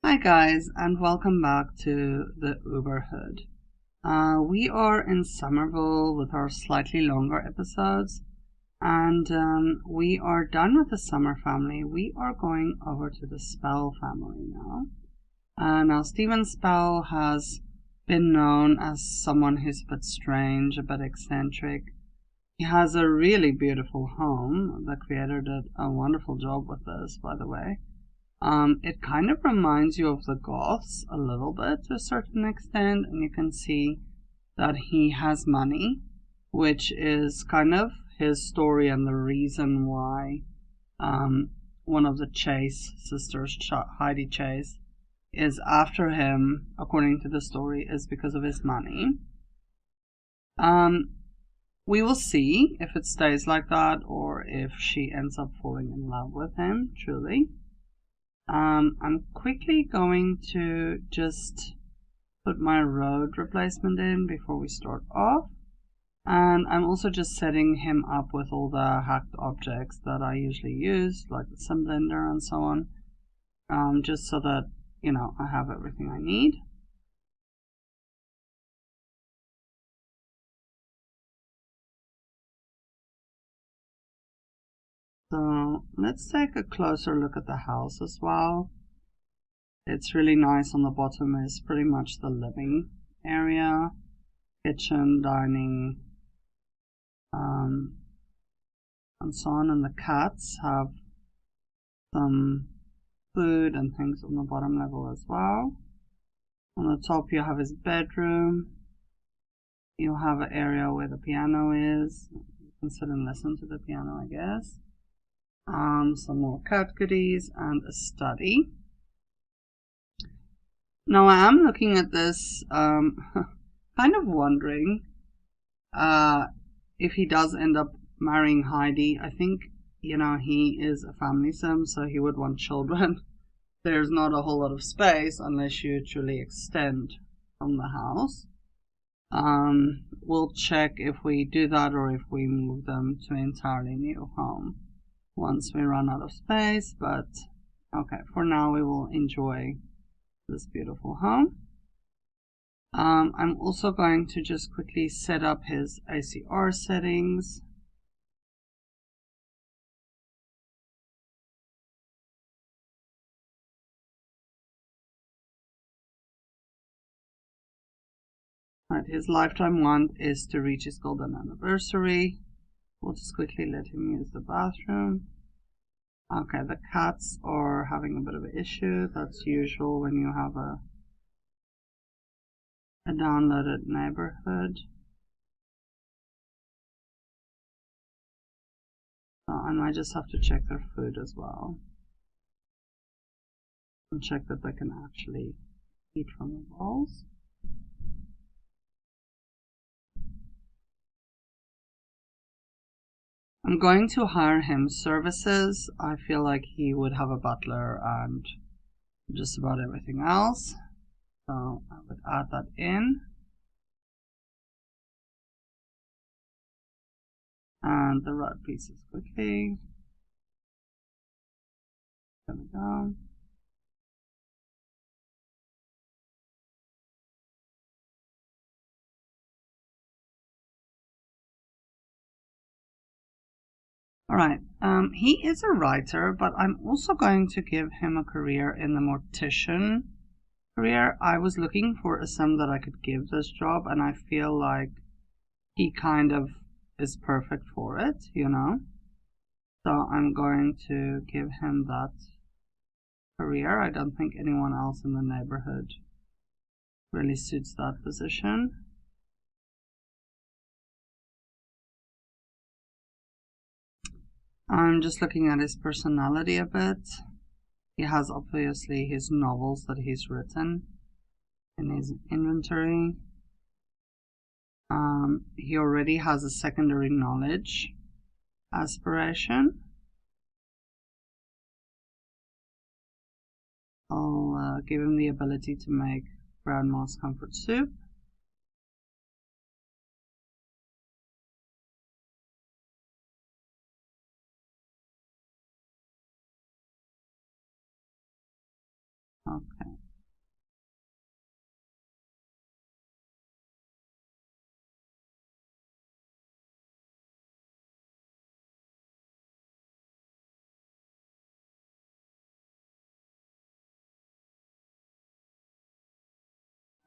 Hi guys, and welcome back to the Uberhood. We are in Summerville with our slightly longer episodes, and we are done with the Summer family. We are going over to the Spell family now. Now Stephen Spell has been known as someone who's a bit strange, a bit eccentric. He has a really beautiful home. The creator did a wonderful job with this, by the way. It kind of reminds you of the Goths a little bit to a certain extent, and you can see that he has money, which is kind of his story and the reason why one of the Chase sisters, Heidi Chase, is after him, according to the story, is because of his money. We will see if it stays like that or if she ends up falling in love with him, truly. I'm quickly going to just put my road replacement in before we start off. And I'm also just setting him up with all the hacked objects that I usually use, like the sim blender and so on. Just so that, you know, I have everything I need. So let's take a closer look at the house as well. It's really nice. On the bottom is pretty much the living area, kitchen, dining, and so on. And the cats have some food and things on the bottom level as well. On the top you have his bedroom. You have an area where the piano is. You can sit and listen to the piano, I guess. Some more cat goodies and a study. Now I am looking at this, kind of wondering if he does end up marrying Heidi. I think, you know, he is a family sim, so he would want children. There's not a whole lot of space unless you truly extend from the house. We'll check if we do that or if we move them to an entirely new home once we run out of space, but okay, for now we will enjoy this beautiful home. I'm also going to just quickly set up his ACR settings. Right, his lifetime want is to reach his golden anniversary. We'll just quickly let him use the bathroom. Okay, the cats are having a bit of an issue. That's usual when you have a downloaded neighborhood. So I might just have to check their food as well. And check that they can actually eat from the bowls. I'm going to hire him services. I feel like he would have a butler and just about everything else. So I would add that in. And the red pieces quickly. There we go. Alright, he is a writer, but I'm also going to give him a career in the mortician career. I was looking for a sim that I could give this job, and I feel like he kind of is perfect for it, you know. So I'm going to give him that career. I don't think anyone else in the neighborhood really suits that position. I'm just looking at his personality a bit. He has obviously his novels that he's written in his inventory. He already has a secondary knowledge aspiration. I'll give him the ability to make grandma's comfort soup. Okay,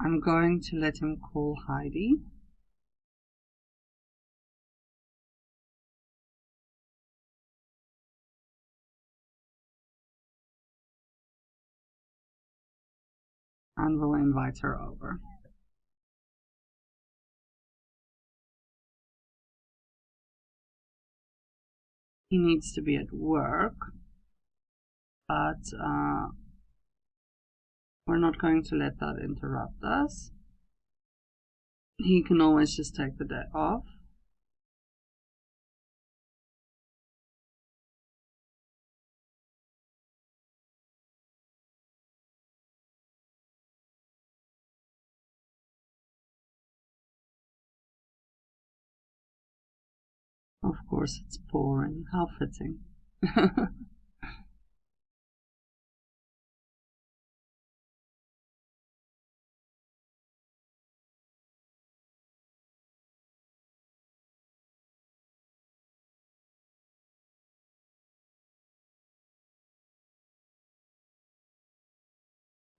I'm going to let him call Heidi. And we'll invite her over. He needs to be at work, but we're not going to let that interrupt us. He can always just take the day off. Of course, it's boring. How fitting.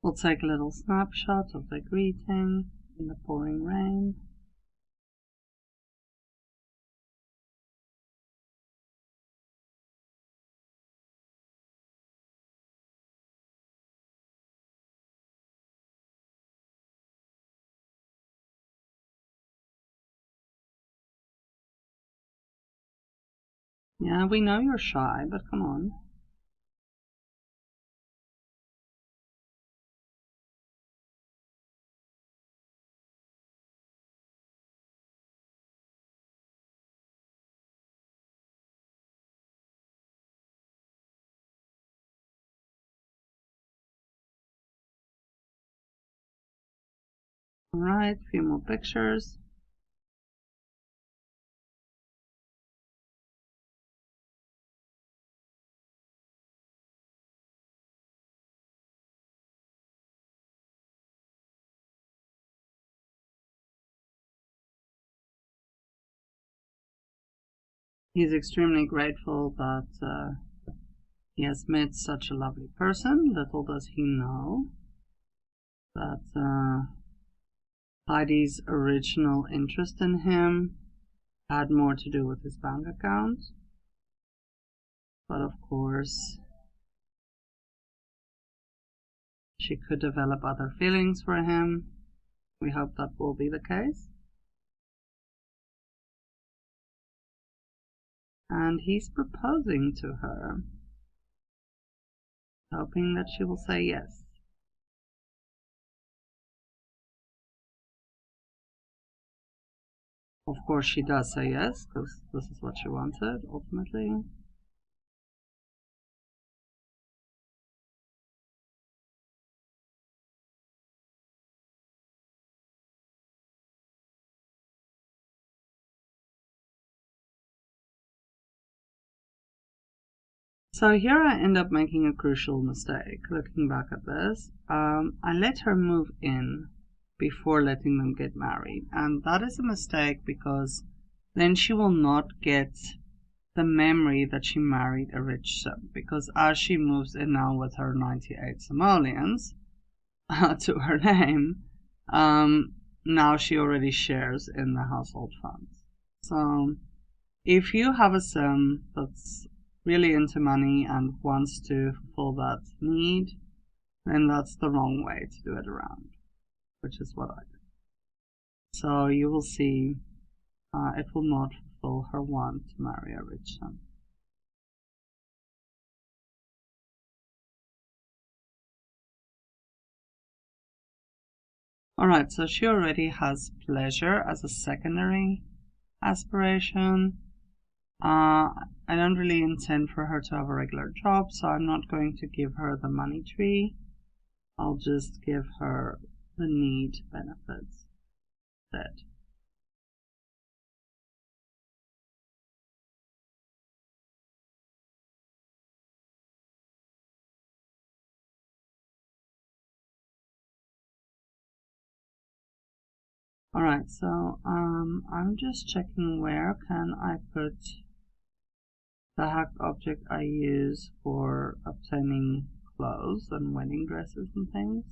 We'll take a little snapshot of the greeting in the pouring rain. Yeah, we know you're shy, but come on. Alright, a few more pictures. He's extremely grateful that he has met such a lovely person. Little does he know that Heidi's original interest in him had more to do with his bank account. But of course, she could develop other feelings for him. We hope that will be the case. And he's proposing to her, hoping that she will say yes. Of course she does say yes, because this is what she wanted, ultimately. So here I end up making a crucial mistake, looking back at this. I let her move in before letting them get married, and that is a mistake because then she will not get the memory that she married a rich son, because as she moves in now with her 98 simoleons to her name, now she already shares in the household funds. So if you have a son that's really into money and wants to fulfill that need, then that's the wrong way to do it around, which is what I did. So you will see it will not fulfill her want to marry a rich son. Alright, so she already has pleasure as a secondary aspiration. I don't really intend for her to have a regular job, so I'm not going to give her the money tree. I'll just give her the need benefits instead. Alright, so I'm just checking where can I put the hacked object I use for obtaining clothes and wedding dresses and things.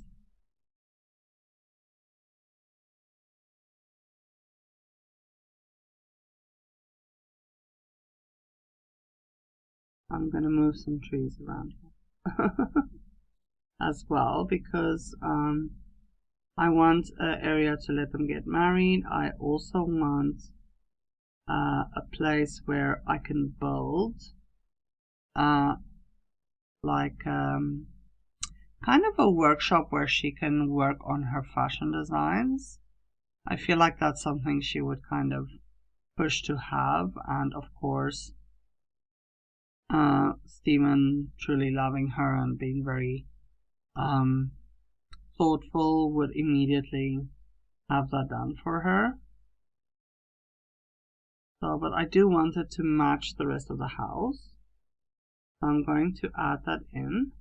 I'm going to move some trees around here as well, because I want an area to let them get married. I also want a place where I can build, like kind of a workshop where she can work on her fashion designs. I feel like that's something she would kind of push to have, and of course Stephen, truly loving her and being very thoughtful, would immediately have that done for her. So, but I do want it to match the rest of the house, so I'm going to add that in.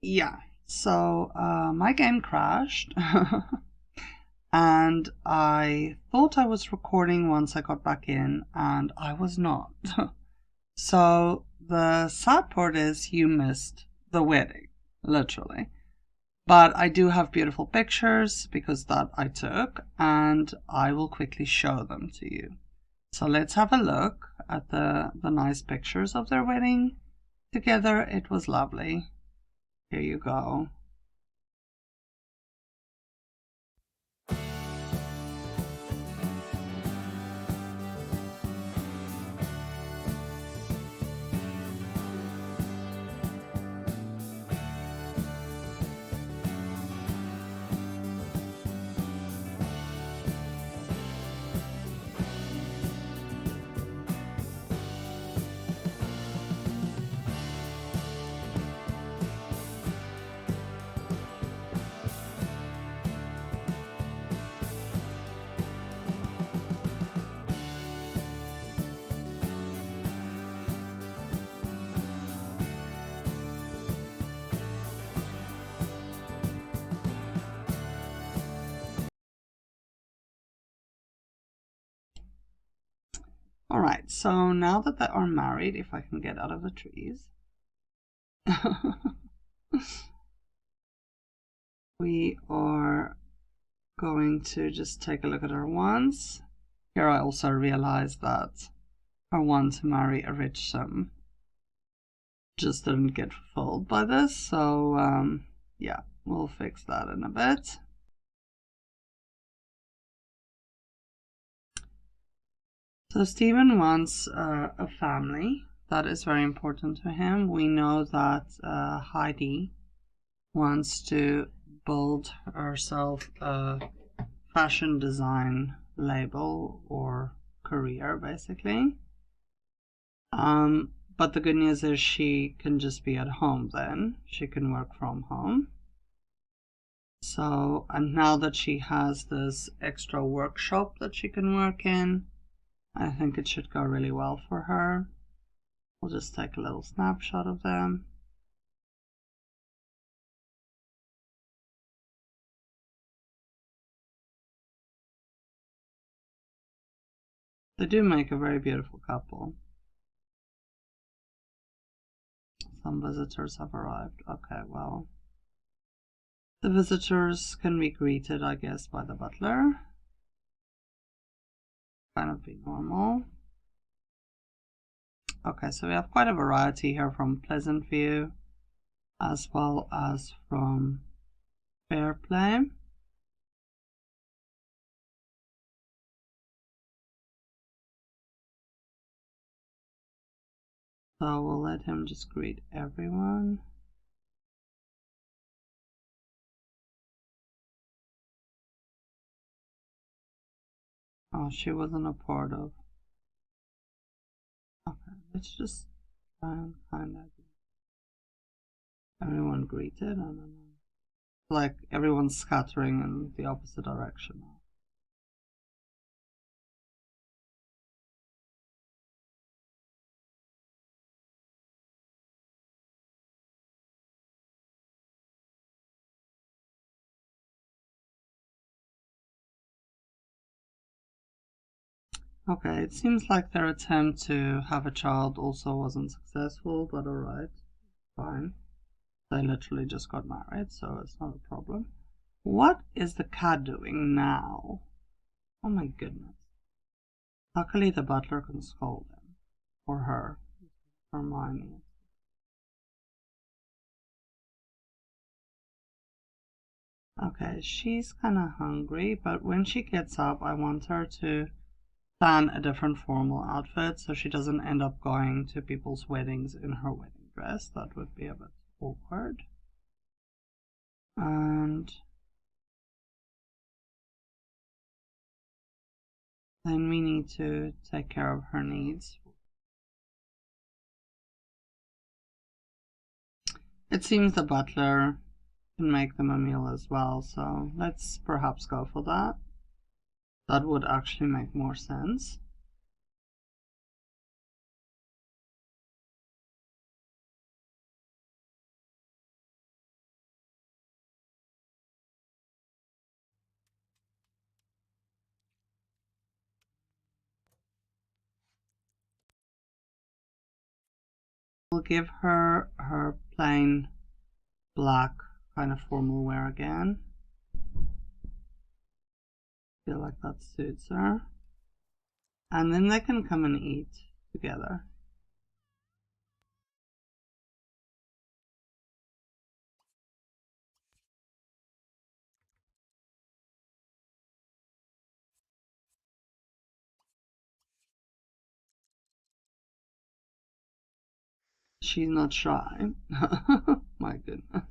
Yeah, so my game crashed and I thought I was recording once I got back in, and I was not. So the sad part is you missed the wedding, literally. But I do have beautiful pictures because that I took, and I will quickly show them to you. So let's have a look at the nice pictures of their wedding together. It was lovely. Here you go. Alright, so now that they are married, if I can get out of the trees, we are going to just take a look at her wants. Here I also realized that her want to marry a rich son just didn't get fulfilled by this, so yeah, we'll fix that in a bit. So Stephen wants a family. That is very important to him. We know that Heidi wants to build herself a fashion design label or career, basically. But the good news is she can just be at home then. She can work from home. So, and now that she has this extra workshop that she can work in, I think it should go really well for her. We'll just take a little snapshot of them. They do make a very beautiful couple. Some visitors have arrived. Okay, well, the visitors can be greeted, I guess, by the butler. Kind of be normal. Okay, so we have quite a variety here from Pleasant View as well as from Fairplay. So we'll let him just greet everyone. Oh, she wasn't a part of. Okay, let's just try and find out. Everyone greeted? I don't know. Like everyone's scattering in the opposite direction. Okay, it seems like their attempt to have a child also wasn't successful, but alright, fine. They literally just got married, so it's not a problem. What is the cat doing now? Oh my goodness. Luckily the butler can scold him. Or her. Hermione. Okay, she's kinda hungry, but when she gets up, I want her to plan a different formal outfit so she doesn't end up going to people's weddings in her wedding dress. That would be a bit awkward. And then we need to take care of her needs. It seems the butler can make them a meal as well, so let's perhaps go for that. That would actually make more sense. We'll give her her plain black kind of formal wear again. Feel like that suits her. And then they can come and eat together. She's not shy. My goodness.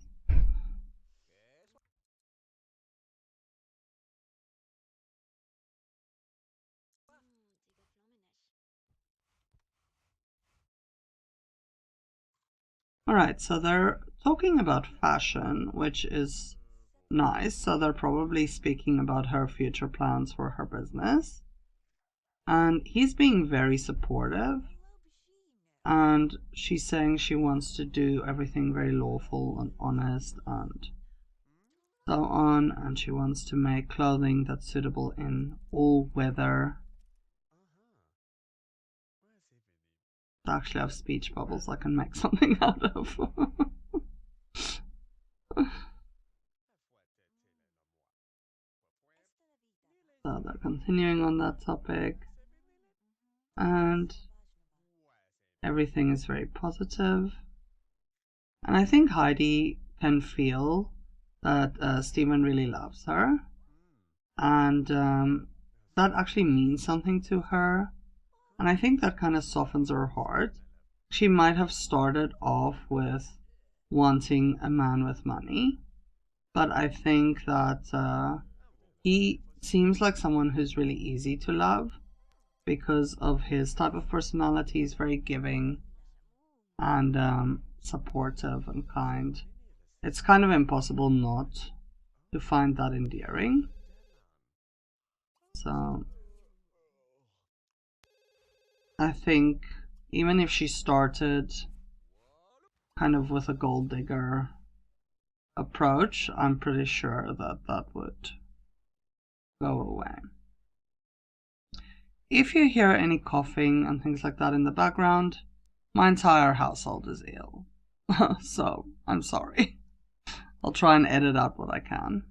Alright, so they're talking about fashion, which is nice. So they're probably speaking about her future plans for her business. And he's being very supportive. And she's saying she wants to do everything very lawful and honest and so on. And she wants to make clothing that's suitable in all weather. I actually have speech bubbles I can make something out of. So they're continuing on that topic. And everything is very positive. And I think Heidi can feel that Stephen really loves her. And that actually means something to her. And I think that kind of softens her heart. She might have started off with wanting a man with money. But I think that he seems like someone who's really easy to love because of his type of personality. He's very giving and supportive and kind. It's kind of impossible not to find that endearing. So I think even if she started kind of with a gold digger approach, I'm pretty sure that that would go away. If you hear any coughing and things like that in the background, my entire household is ill. So I'm sorry. I'll try and edit out what I can.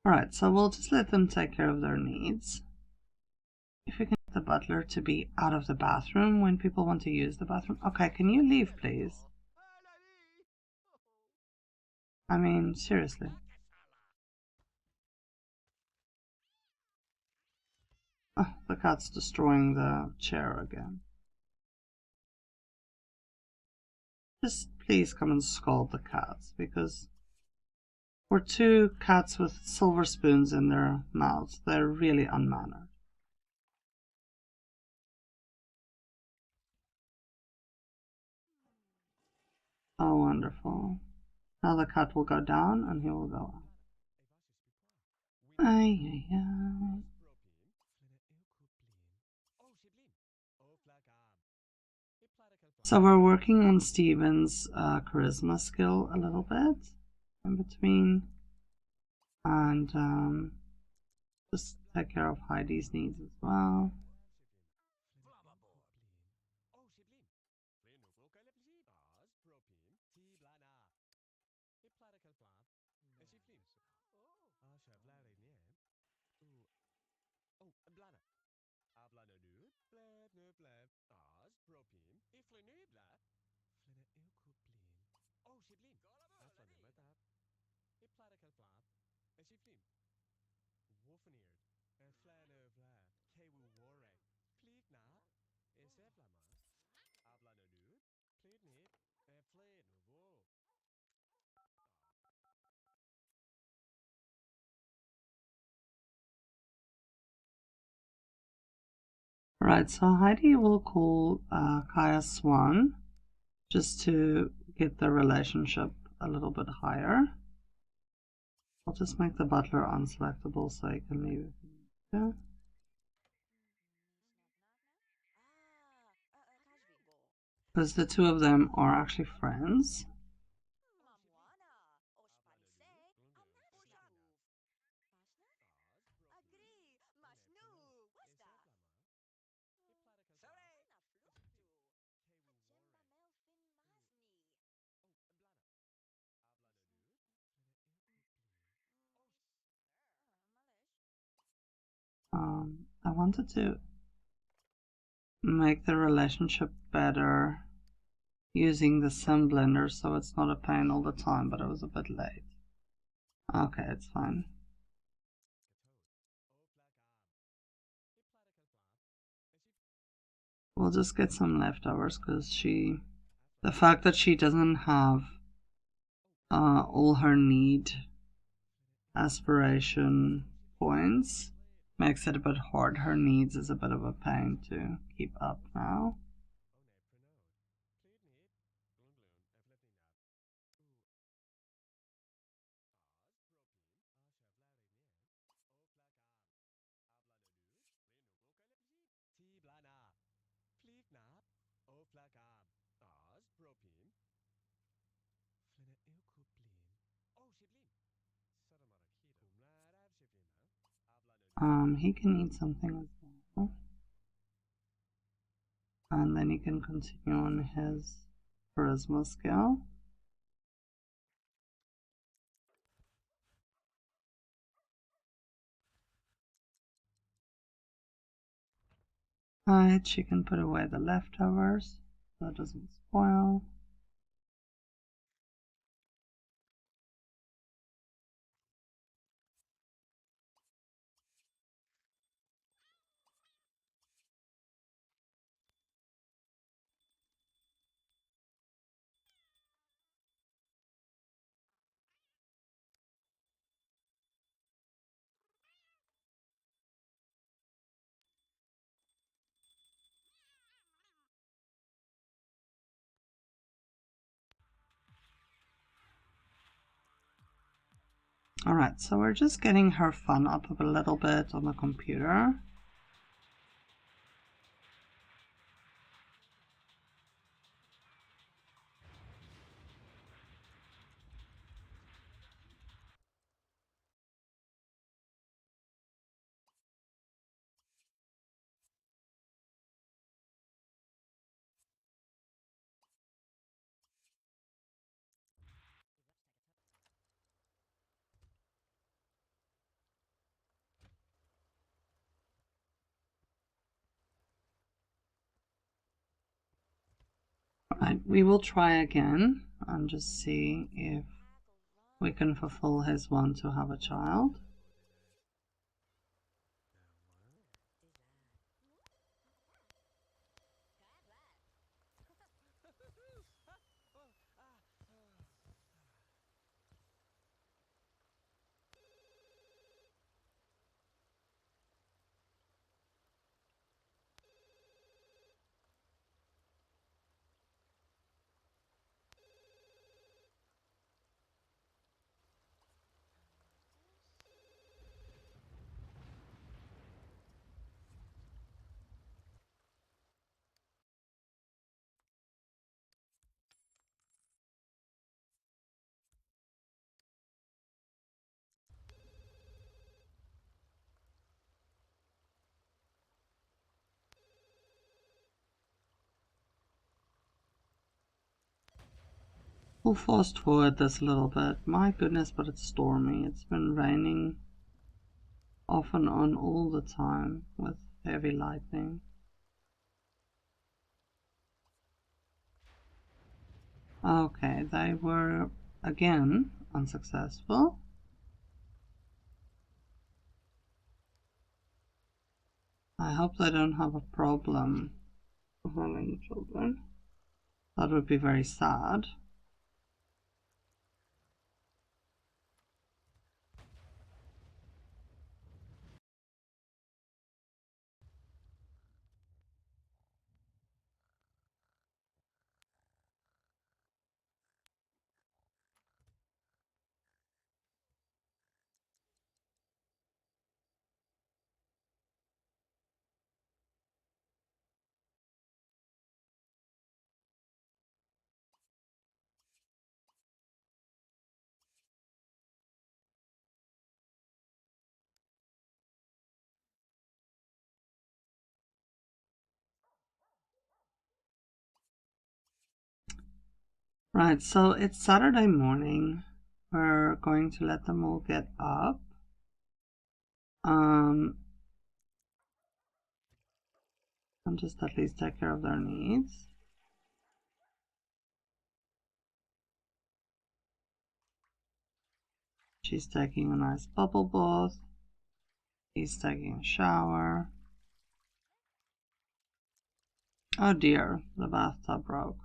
Alright, so we'll just let them take care of their needs. If we can get the butler to be out of the bathroom when people want to use the bathroom. Okay, can you leave, please? I mean, seriously. Oh, the cat's destroying the chair again. Just please come and scold the cats, because for two cats with silver spoons in their mouths, they're really unmannered. Oh, wonderful. Now the cat will go down and he will go up. Ay, ay, ay. So we're working on Steven's charisma skill a little bit in between, and just take care of Heidi's needs as well. Alright, so Heidi will call Kaya Swan just to get the relationship a little bit higher. I'll just make the butler unselectable so he can leave. Yeah. Because the two of them are actually friends. I wanted to make the relationship better using the sim blender so it's not a pain all the time, but I was a bit late. Okay, it's fine. We'll just get some leftovers because the fact that she doesn't have all her need aspiration points makes it a bit hard. Her needs is a bit of a pain to keep up now. He can eat something as well. And then he can continue on his charisma skill. Alright, she can put away the leftovers so it doesn't spoil. Alright, so we're just getting her fun up a little bit on the computer. Right, we will try again and just see if we can fulfill his want to have a child. We'll fast forward this a little bit. My goodness, but it's stormy. It's been raining off and on all the time with heavy lightning. Okay, they were again unsuccessful. I hope they don't have a problem having children. That would be very sad. Right, so it's Saturday morning. We're going to let them all get up. And just at least take care of their needs. She's taking a nice bubble bath. He's taking a shower. Oh dear, the bathtub broke.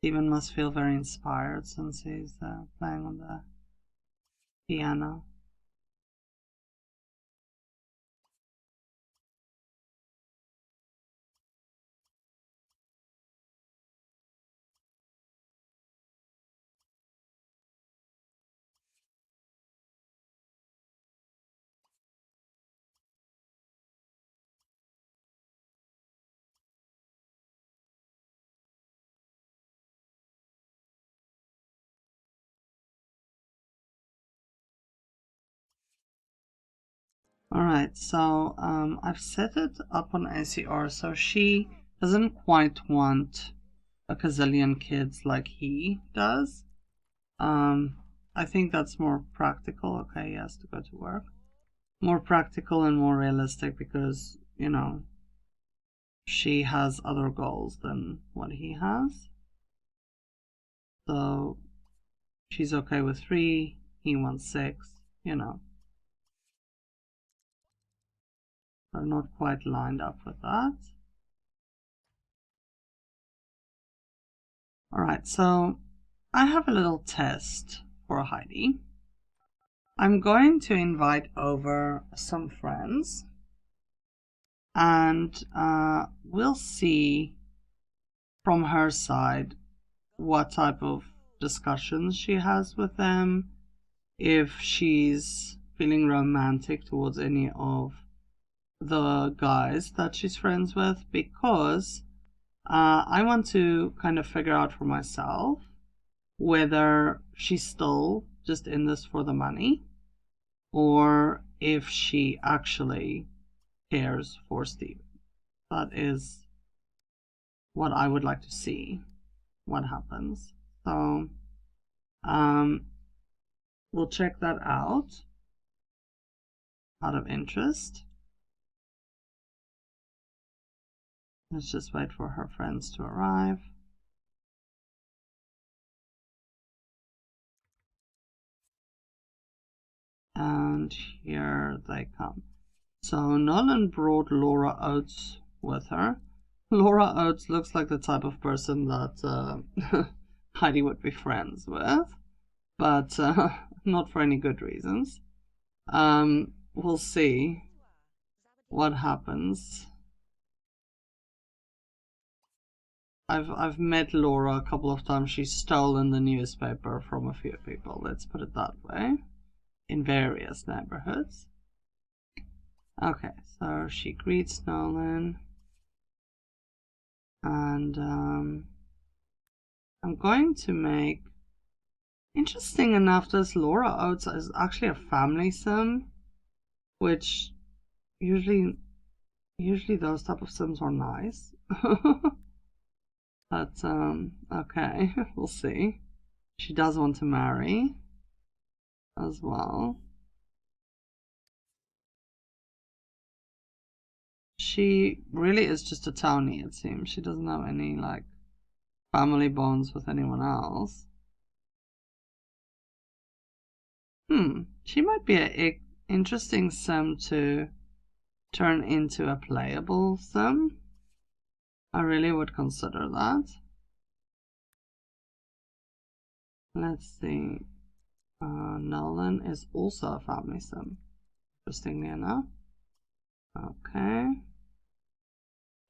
Steven must feel very inspired since he's playing on the piano. Alright, so I've set it up on ACR so she doesn't quite want a gazillion kids like he does. I think that's more practical. Okay, he has to go to work. More practical and more realistic because, you know, she has other goals than what he has. So she's okay with 3, he wants 6, you know. They're not quite lined up with that. Alright, so I have a little test for Heidi. I'm going to invite over some friends and we'll see from her side what type of discussions she has with them, if she's feeling romantic towards any of the guys that she's friends with, because I want to kind of figure out for myself whether she's still just in this for the money or if she actually cares for Steve. That is what I would like to see what happens. So we'll check that out of interest. Let's just wait for her friends to arrive. And here they come. So Nolan brought Laura Oates with her. Laura Oates looks like the type of person that Heidi would be friends with, but not for any good reasons. We'll see what happens. I've met Laura a couple of times. She's stolen the newspaper from a few people, let's put it that way, in various neighborhoods. Okay, so she greets Nolan, and I'm going to make, interesting enough, this Laura Oates is actually a family sim, which usually those type of sims are nice. But okay, we'll see. She does want to marry as well. She really is just a townie, it seems. She doesn't have any like family bonds with anyone else. She might be an interesting sim to turn into a playable sim. I really would consider that. Let's see. Nolan is also a family sim, interestingly enough. Okay.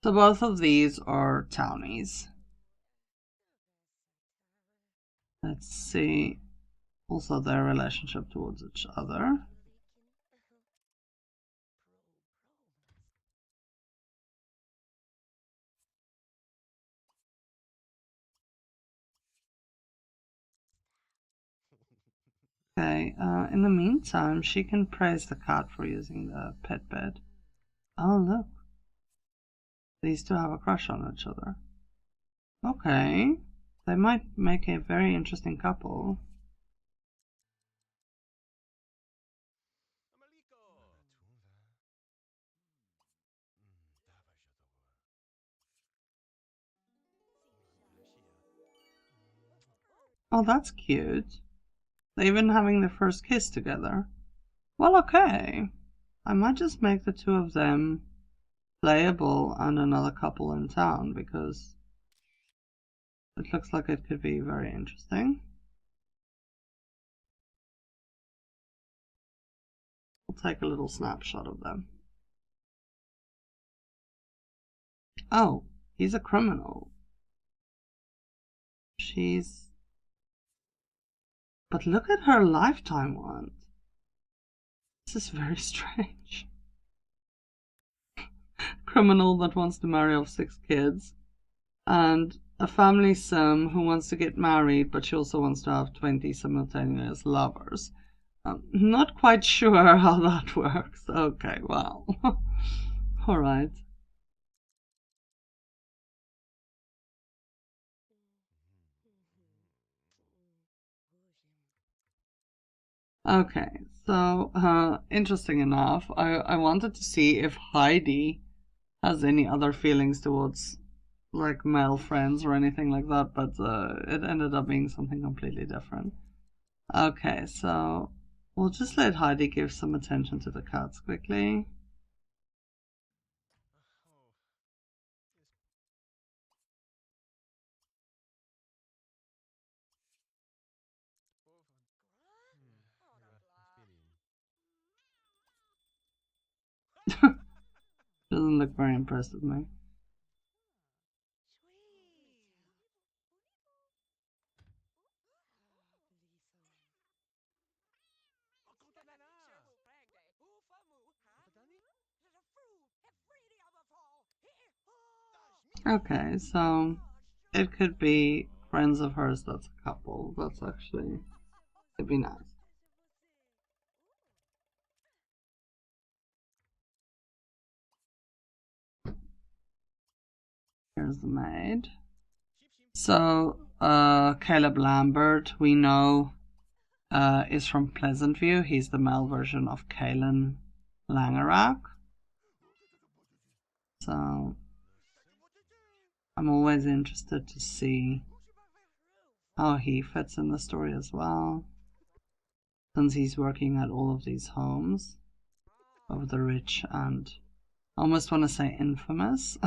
So both of these are townies. Let's see also their relationship towards each other. Okay, in the meantime, she can praise the cat for using the pet bed. Oh, look. These two have a crush on each other. Okay. They might make a very interesting couple. Oh, that's cute. They're even having their first kiss together. Well, okay. I might just make the two of them playable and another couple in town, because it looks like it could be very interesting. We'll take a little snapshot of them. Oh, he's a criminal. She's... But look at her lifetime one. This is very strange. Criminal that wants to marry off 6 kids, and a family sim who wants to get married, but she also wants to have 20 simultaneous lovers. I'm not quite sure how that works. Okay, well. Alright. Okay, so interesting enough, I wanted to see if Heidi has any other feelings towards like male friends or anything like that, but it ended up being something completely different. Okay, so we'll just let Heidi give some attention to the cats quickly. Doesn't look very impressed with me. Okay, so it could be friends of hers that's a couple. That's actually, it'd be nice. Here's the maid. So, Caleb Lambert, we know, is from Pleasantview. He's the male version of Kalen Langerak. So, I'm always interested to see how he fits in the story as well, since he's working at all of these homes of the rich and I almost want to say infamous.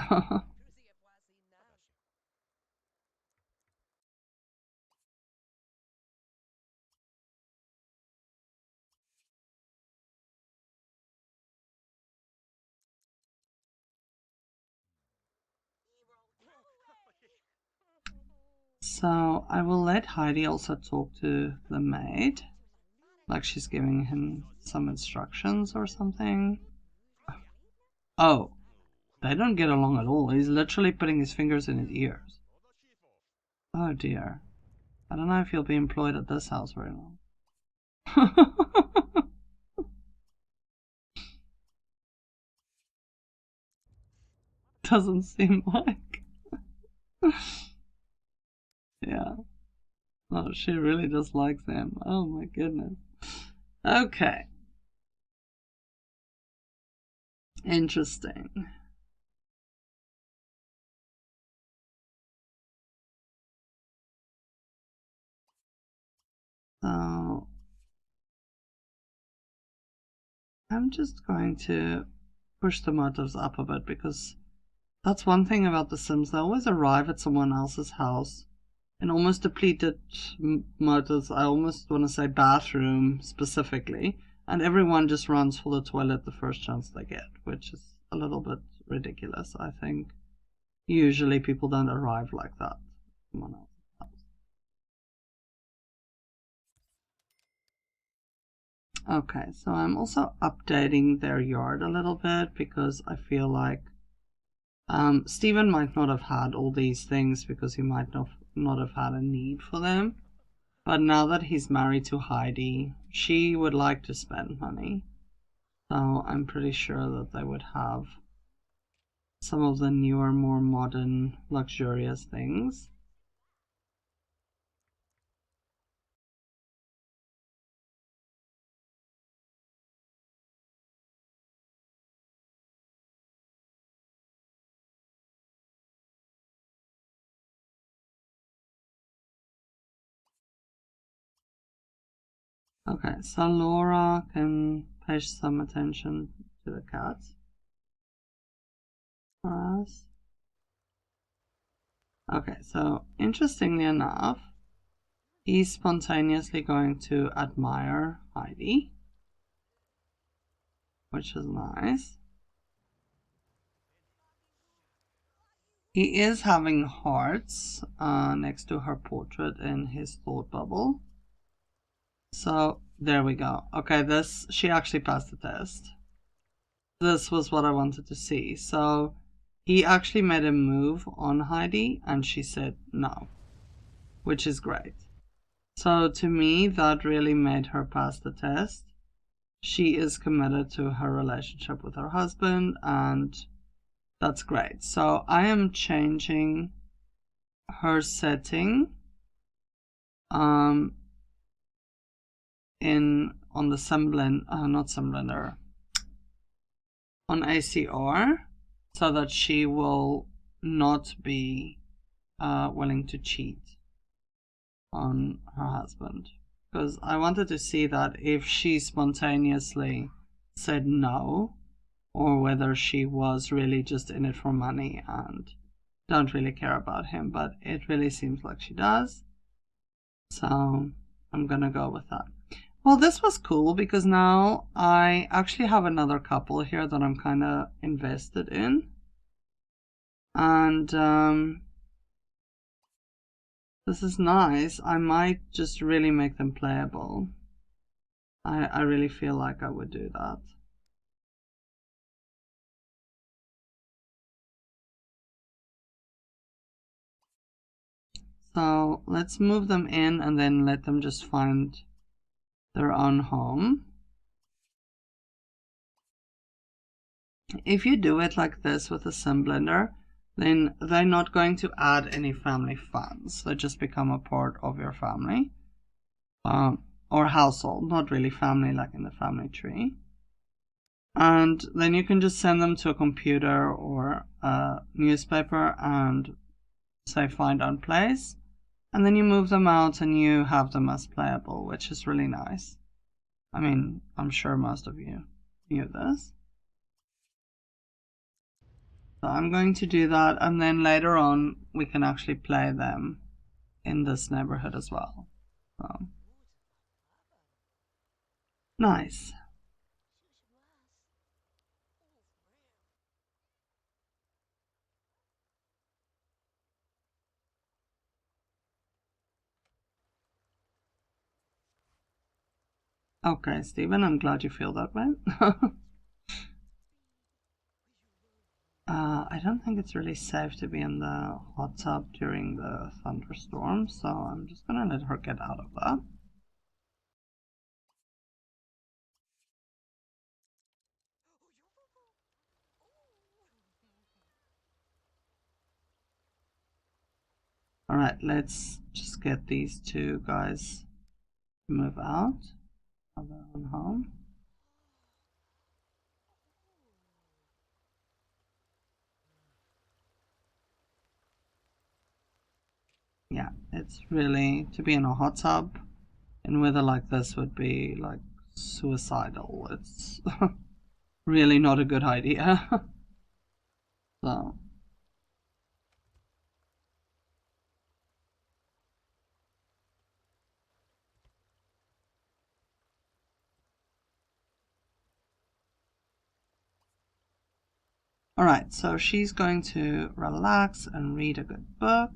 So I will let Heidi also talk to the maid, like she's giving him some instructions or something. Oh, they don't get along at all. He's literally putting his fingers in his ears. Oh dear. I don't know if he'll be employed at this house very long. Doesn't seem like. Yeah. Oh, she really dislikes him. Oh my goodness. Okay. Interesting. So I'm just going to push the motives up a bit because that's one thing about The Sims. They always arrive at someone else's house in almost depleted motives. I almost want to say bathroom specifically. And everyone just runs for the toilet the first chance they get, which is a little bit ridiculous, I think. Usually people don't arrive like that. Someone else. Okay, so I'm also updating their yard a little bit because I feel like Stephen might not have had all these things because he might not have had a need for them. But now that he's married to Heidi, she would like to spend money. So I'm pretty sure that they would have some of the newer, more modern, luxurious things. Okay, so Laura can pay some attention to the cats for us. Okay, so interestingly enough, he's spontaneously going to admire Heidi, which is nice. He is having hearts next to her portrait in his thought bubble. So there we go. Okay, she actually passed the test. This was what I wanted to see. So he actually made a move on Heidi and she said no, which is great. So to me, that really made her pass the test. She is committed to her relationship with her husband and that's great. So I am changing her setting in on the not Semblender, on ACR, so that she will not be willing to cheat on her husband. Because I wanted to see that if she spontaneously said no, or whether she was really just in it for money and don't really care about him, but it really seems like she does. So I'm gonna go with that. Well, this was cool because now I actually have another couple here that I'm kind of invested in. And this is nice. I might just really make them playable. I really feel like I would do that. So let's move them in and then let them just find their own home. If you do it like this with a sim blender, then they're not going to add any family funds. They just become a part of your family or household, not really family like in the family tree. And then you can just send them to a computer or a newspaper and say find on place. And then you move them out and you have them as playable, which is really nice. I mean, I'm sure most of you knew this. So I'm going to do that, and then later on we can actually play them in this neighborhood as well. So nice. Okay, Stephen, I'm glad you feel that way. I don't think it's really safe to be in the hot tub during the thunderstorm, so I'm just gonna let her get out of that. Alright, let's just get these two guys to move out of their own home. Yeah, it's really, to be in a hot tub in weather like this would be like suicidal. It's really not a good idea. So alright, so she's going to relax and read a good book.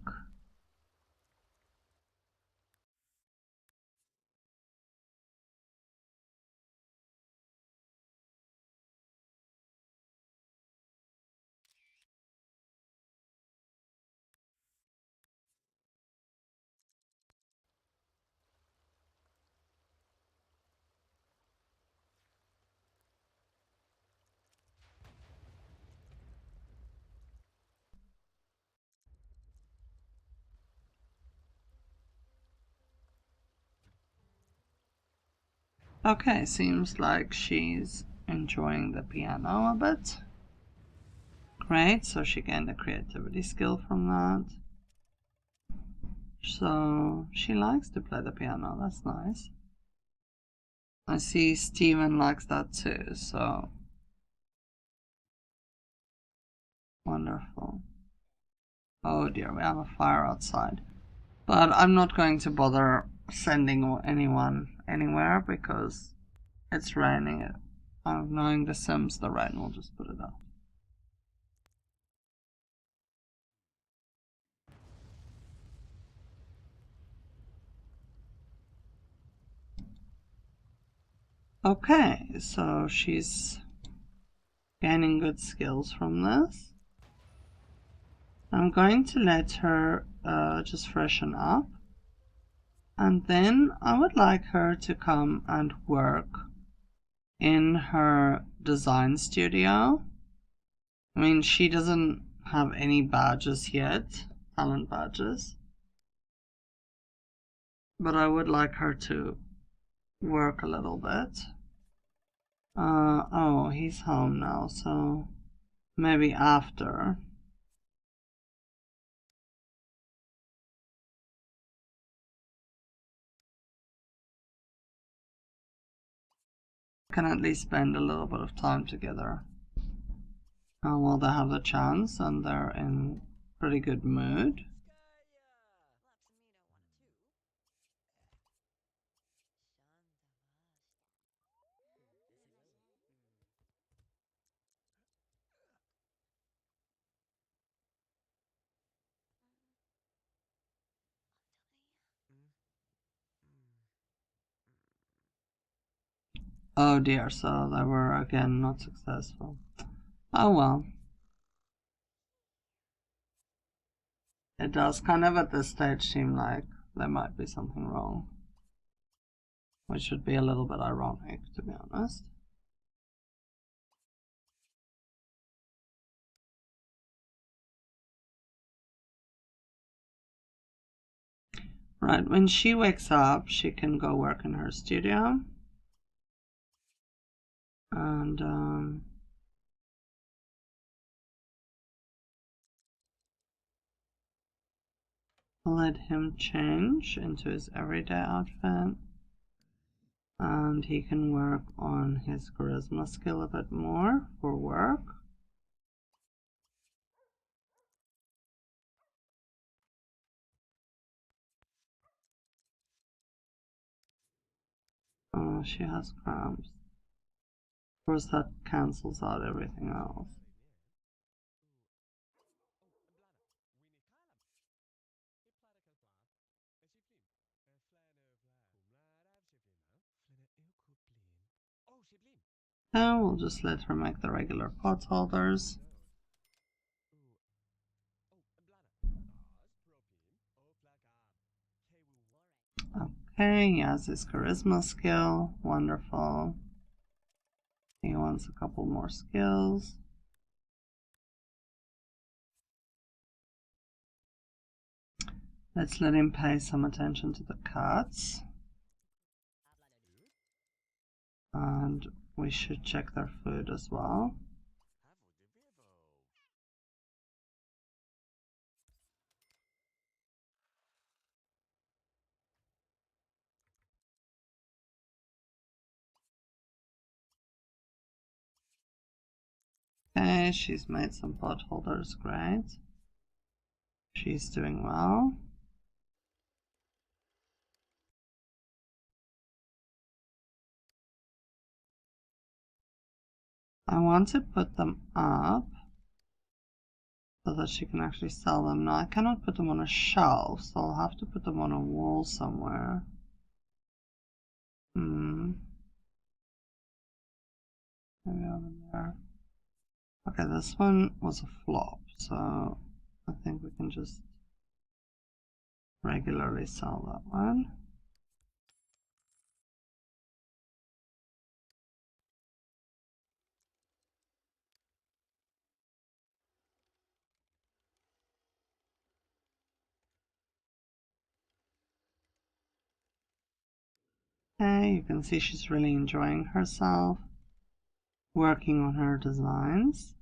Okay, seems like she's enjoying the piano a bit. Great, so she gained a creativity skill from that. So she likes to play the piano, that's nice. I see Steven likes that too, so wonderful. Oh dear, we have a fire outside. But I'm not going to bother sending anyone anywhere because it's raining. Knowing the Sims, the rain will just put it out. Okay, so she's gaining good skills from this. I'm going to let her just freshen up. And then I would like her to come and work in her design studio. I mean, she doesn't have any badges yet, talent badges. But I would like her to work a little bit. Oh, he's home now, so maybe after. Can at least spend a little bit of time together while they have the chance and they're in pretty good mood. Oh dear, so they were again not successful. Oh well. It does kind of at this stage seem like there might be something wrong, which would be a little bit ironic, to be honest. Right, when she wakes up, she can go work in her studio. And let him change into his everyday outfit. And he can work on his charisma skill a bit more for work. Oh, she has cramps. Of course, that cancels out everything else. Now we'll just let her make the regular pot holders. Okay, he has his charisma skill. Wonderful. He wants a couple more skills. Let's let him pay some attention to the cats. And we should check their food as well. Okay, she's made some pot holders, great. She's doing well. I want to put them up so that she can actually sell them. Now I cannot put them on a shelf, so I'll have to put them on a wall somewhere. Maybe over there. Okay, this one was a flop, so I think we can just regularly sell that one. Okay, you can see she's really enjoying herself, working on her designs.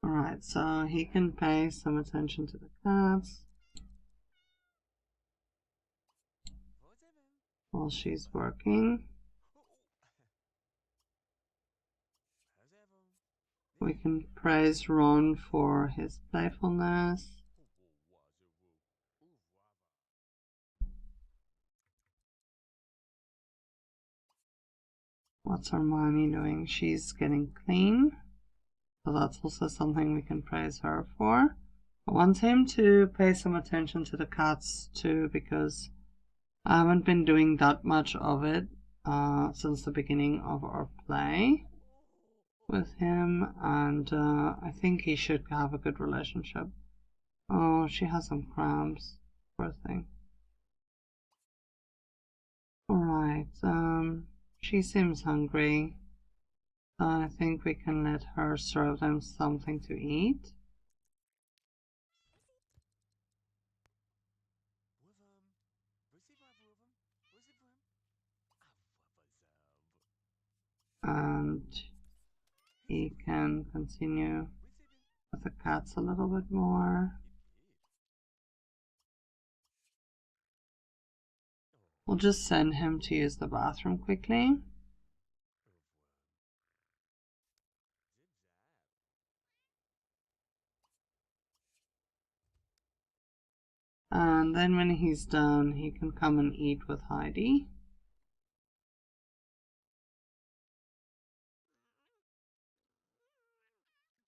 Alright, so he can pay some attention to the cats while she's working. We can praise Ron for his playfulness. What's Hermione doing? She's getting clean. So that's also something we can praise her for. I want him to pay some attention to the cats too, because I haven't been doing that much of it since the beginning of our play with him, and I think he should have a good relationship. Oh, she has some cramps. Poor thing. Alright, she seems hungry. I think we can let her serve them something to eat. And he can continue with the cats a little bit more. We'll just send him to use the bathroom quickly. And then when he's done, he can come and eat with Heidi.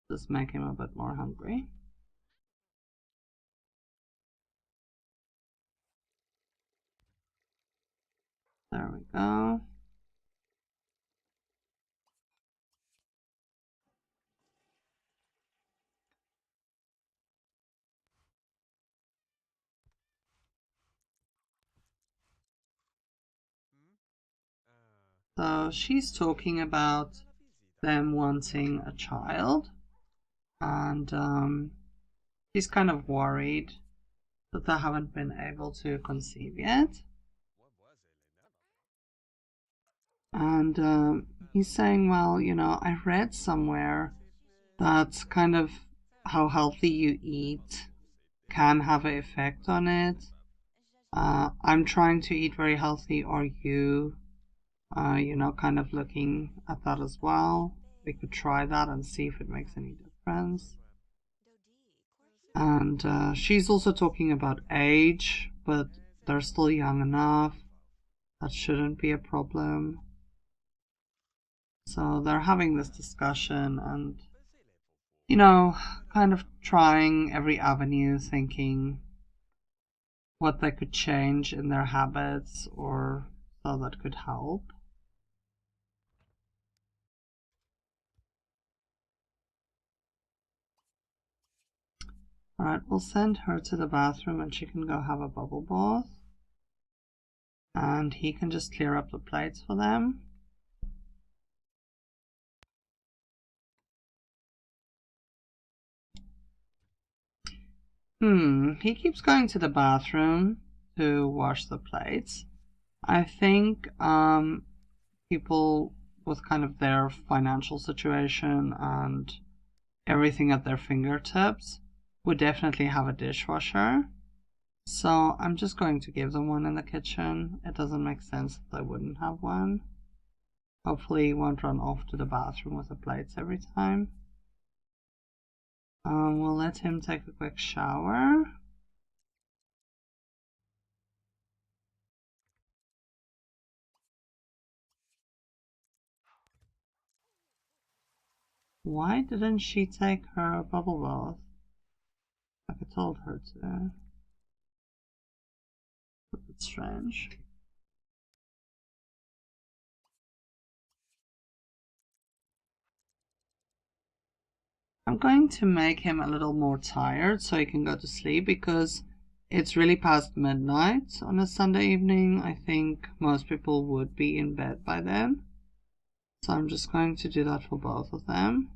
Just make him a bit more hungry. There we go. So she's talking about them wanting a child, and she's kind of worried that they haven't been able to conceive yet. And he's saying, well, I read somewhere that kind of how healthy you eat can have an effect on it. I'm trying to eat very healthy. Are you, kind of looking at that as well? We could try that and see if it makes any difference. And she's also talking about age, but they're still young enough. That shouldn't be a problem. So they're having this discussion and, kind of trying every avenue, thinking what they could change in their habits or so that could help. Alright, we'll send her to the bathroom and she can go have a bubble bath. And he can just clear up the plates for them. He keeps going to the bathroom to wash the plates. I think people with kind of their financial situation and everything at their fingertips would definitely have a dishwasher. So I'm just going to give them one in the kitchen. It doesn't make sense that they wouldn't have one. Hopefully he won't run off to the bathroom with the plates every time. We'll let him take a quick shower. Why didn't she take her bubble bath? Like I told her to. A bit strange. I'm going to make him a little more tired so he can go to sleep because it's really past midnight on a Sunday evening. I think most people would be in bed by then. So I'm just going to do that for both of them.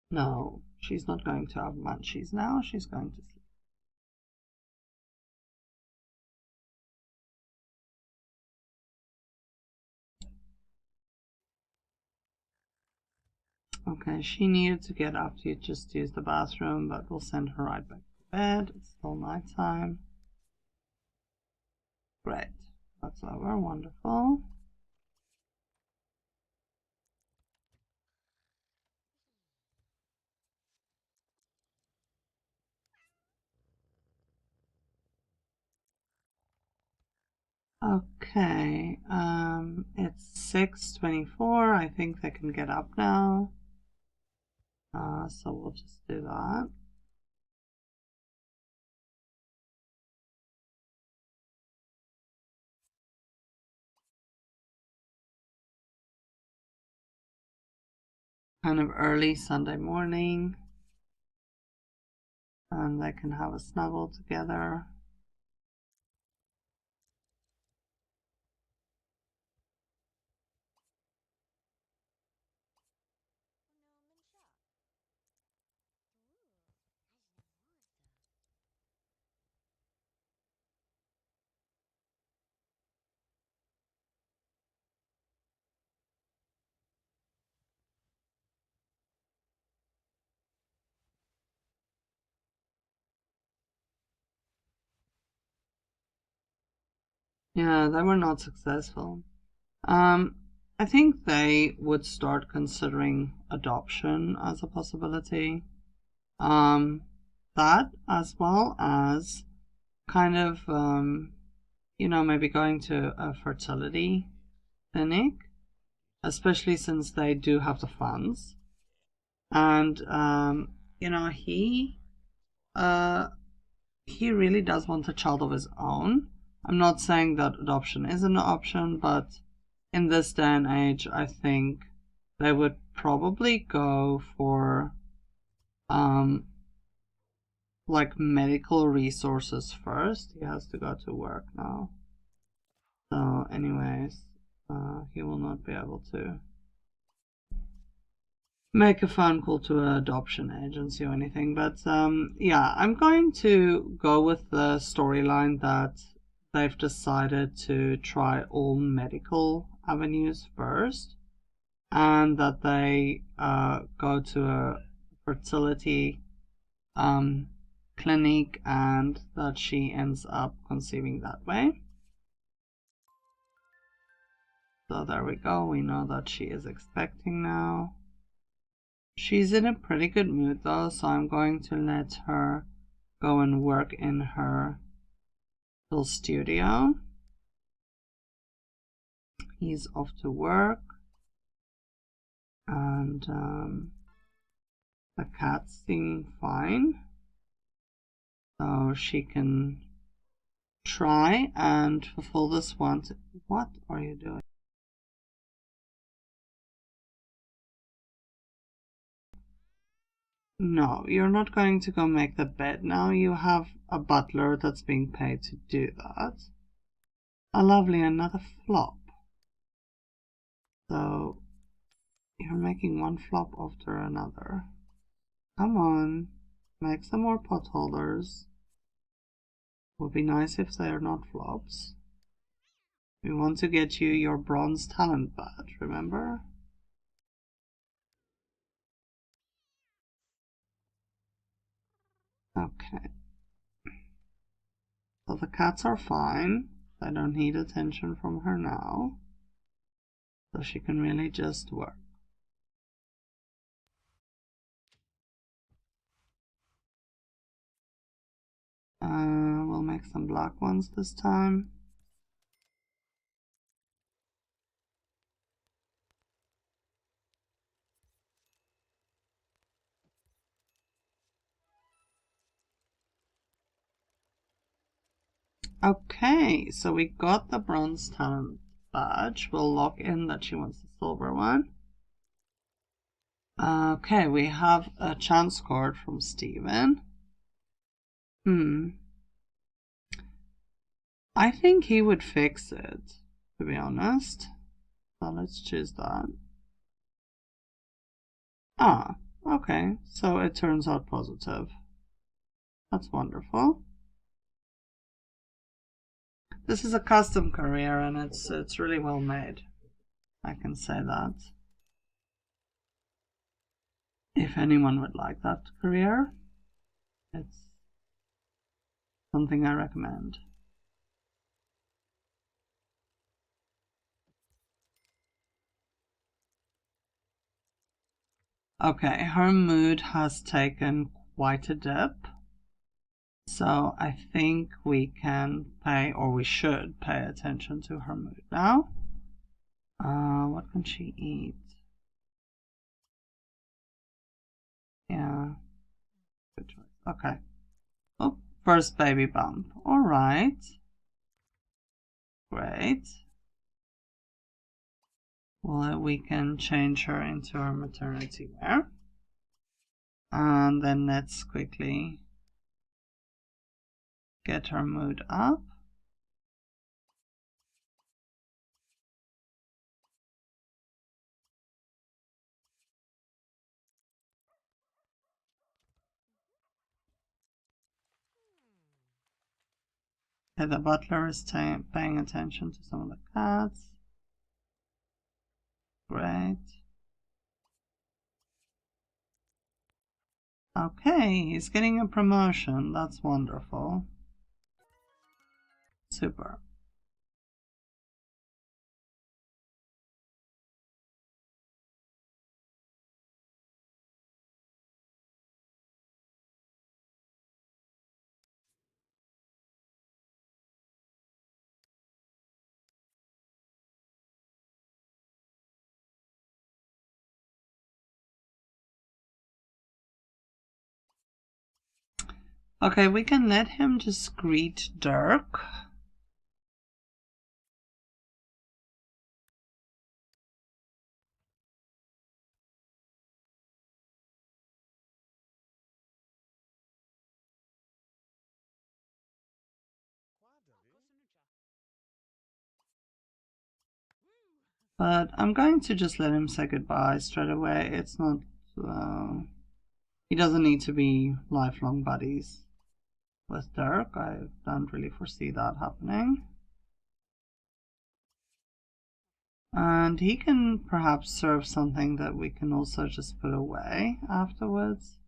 No, she's not going to have munchies now. She's going to sleep. Okay, she needed to get up to just use the bathroom, but we'll send her right back to bed. It's still nighttime. Great. That's over. Wonderful. Okay, it's 6:24. I think they can get up now. So we'll just do that. Kind of early Sunday morning. And they can have a snuggle together. Yeah, they were not successful. I think they would start considering adoption as a possibility. that, as well as kind of, maybe going to a fertility clinic, especially since they do have the funds. And, he really does want a child of his own. I'm not saying that adoption isn't an option, but in this day and age, I think they would probably go for like medical resources first. He has to go to work now. So anyways, he will not be able to make a phone call to an adoption agency or anything. But yeah, I'm going to go with the storyline that they've decided to try all medical avenues first, and that they go to a fertility clinic, and that she ends up conceiving that way. So there we go, we know that she is expecting now. She's in a pretty good mood though, so I'm going to let her go and work in her little studio. He's off to work, and the cats seem fine, so she can try and fulfill this want. What are you doing? No, you're not going to go make the bed now. You have a butler that's being paid to do that. Oh, lovely, another flop. So, you're making one flop after another. Come on, make some more potholders. Would be nice if they are not flops. We want to get you your bronze talent badge, remember? Okay. So the cats are fine. They don't need attention from her now. So she can really just work. We'll make some black ones this time. Okay, so we got the bronze talent badge. We'll lock in that she wants the silver one. Okay, we have a chance card from Steven. I think he would fix it, to be honest. So let's choose that. Ah, okay, so it turns out positive. That's wonderful. This is a custom career, and it's really well made. I can say that. If anyone would like that career, it's something I recommend. Okay, her mood has taken quite a dip. So I think we can pay, or we should pay attention to her mood now. What can she eat? Yeah, good choice. Okay. Oh, first baby bump. All right. Great. Well, we can change her into her maternity wear. And then let's quickly get her mood up. Okay, the butler is paying attention to some of the cats. Great. Okay, he's getting a promotion. That's wonderful. Super. Okay, we can let him just greet Dirk. But I'm going to just let him say goodbye straight away. It's not... he doesn't need to be lifelong buddies with Dirk. I don't really foresee that happening. And he can perhaps serve something that we can also just put away afterwards.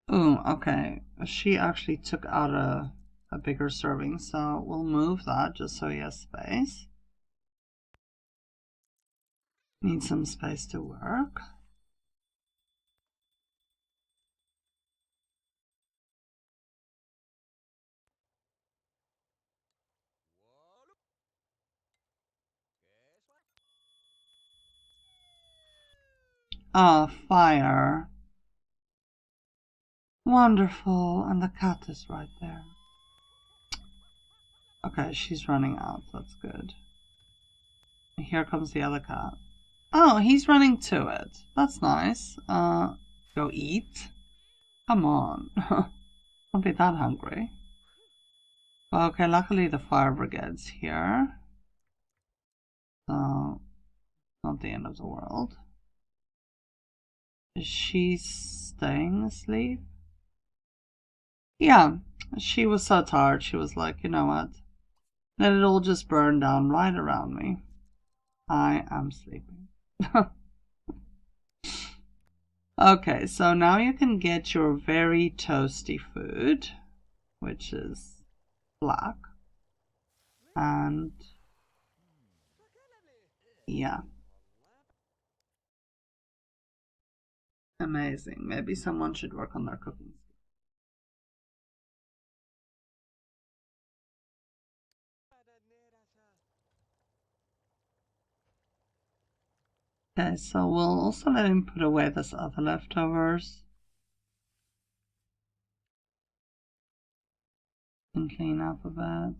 Oh, okay. She actually took out a bigger serving, so we'll move that just so he has space. Need some space to work. Ah, fire. Wonderful, and the cat is right there. Okay, she's running out, that's good. Here comes the other cat. Oh, he's running to it. That's nice. Go eat? Come on. Don't be that hungry. Okay, luckily the fire brigade's here. So, not the end of the world. Is she staying asleep? Yeah, she was so tired, she was like, you know what? Let it all just burn down right around me. I am sleeping. Okay, so now you can get your very toasty food, which is black. And yeah. Amazing. Maybe someone should work on their cooking. Okay, so we'll also let him put away this other leftovers. And clean up a bit.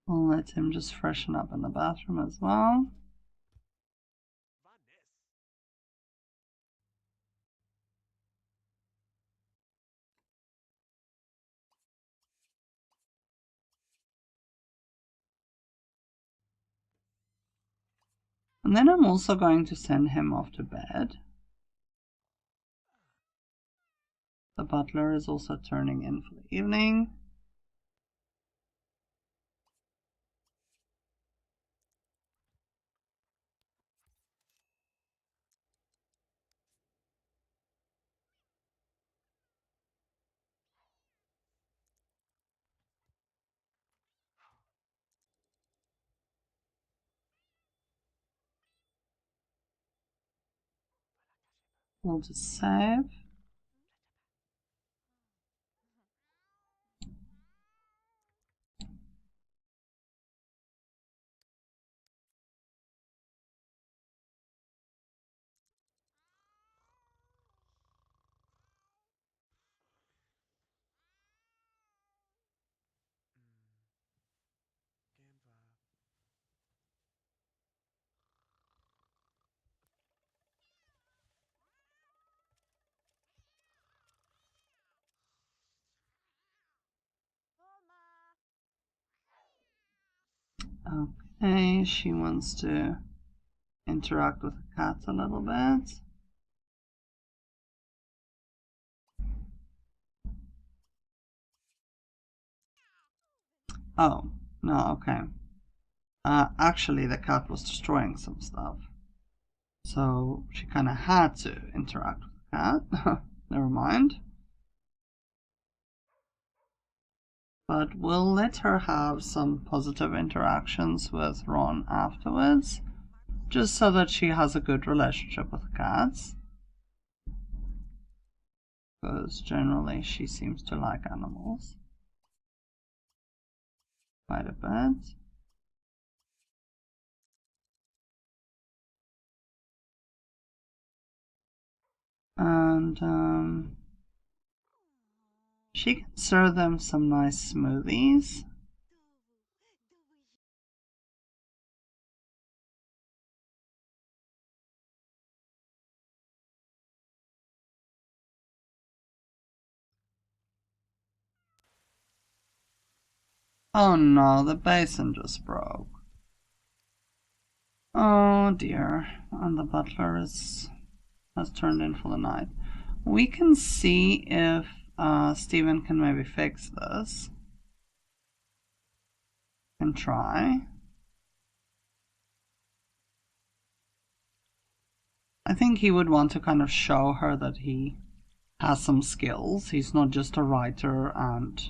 We'll let him just freshen up in the bathroom as well. And then I'm also going to send him off to bed. The butler is also turning in for the evening. We'll just save. Okay, she wants to interact with the cat a little bit. Oh, no, okay. Actually, the cat was destroying some stuff. So she kind of had to interact with the cat. Never mind. But we'll let her have some positive interactions with Ron afterwards. just so that she has a good relationship with cats. Because generally she seems to like animals quite a bit. And she can serve them some nice smoothies. Oh no, the basin just broke. Oh dear, and the butler has turned in for the night. We can see if Stephen can maybe fix this. Can try. I think he would want to kind of show her that he has some skills. He's not just a writer and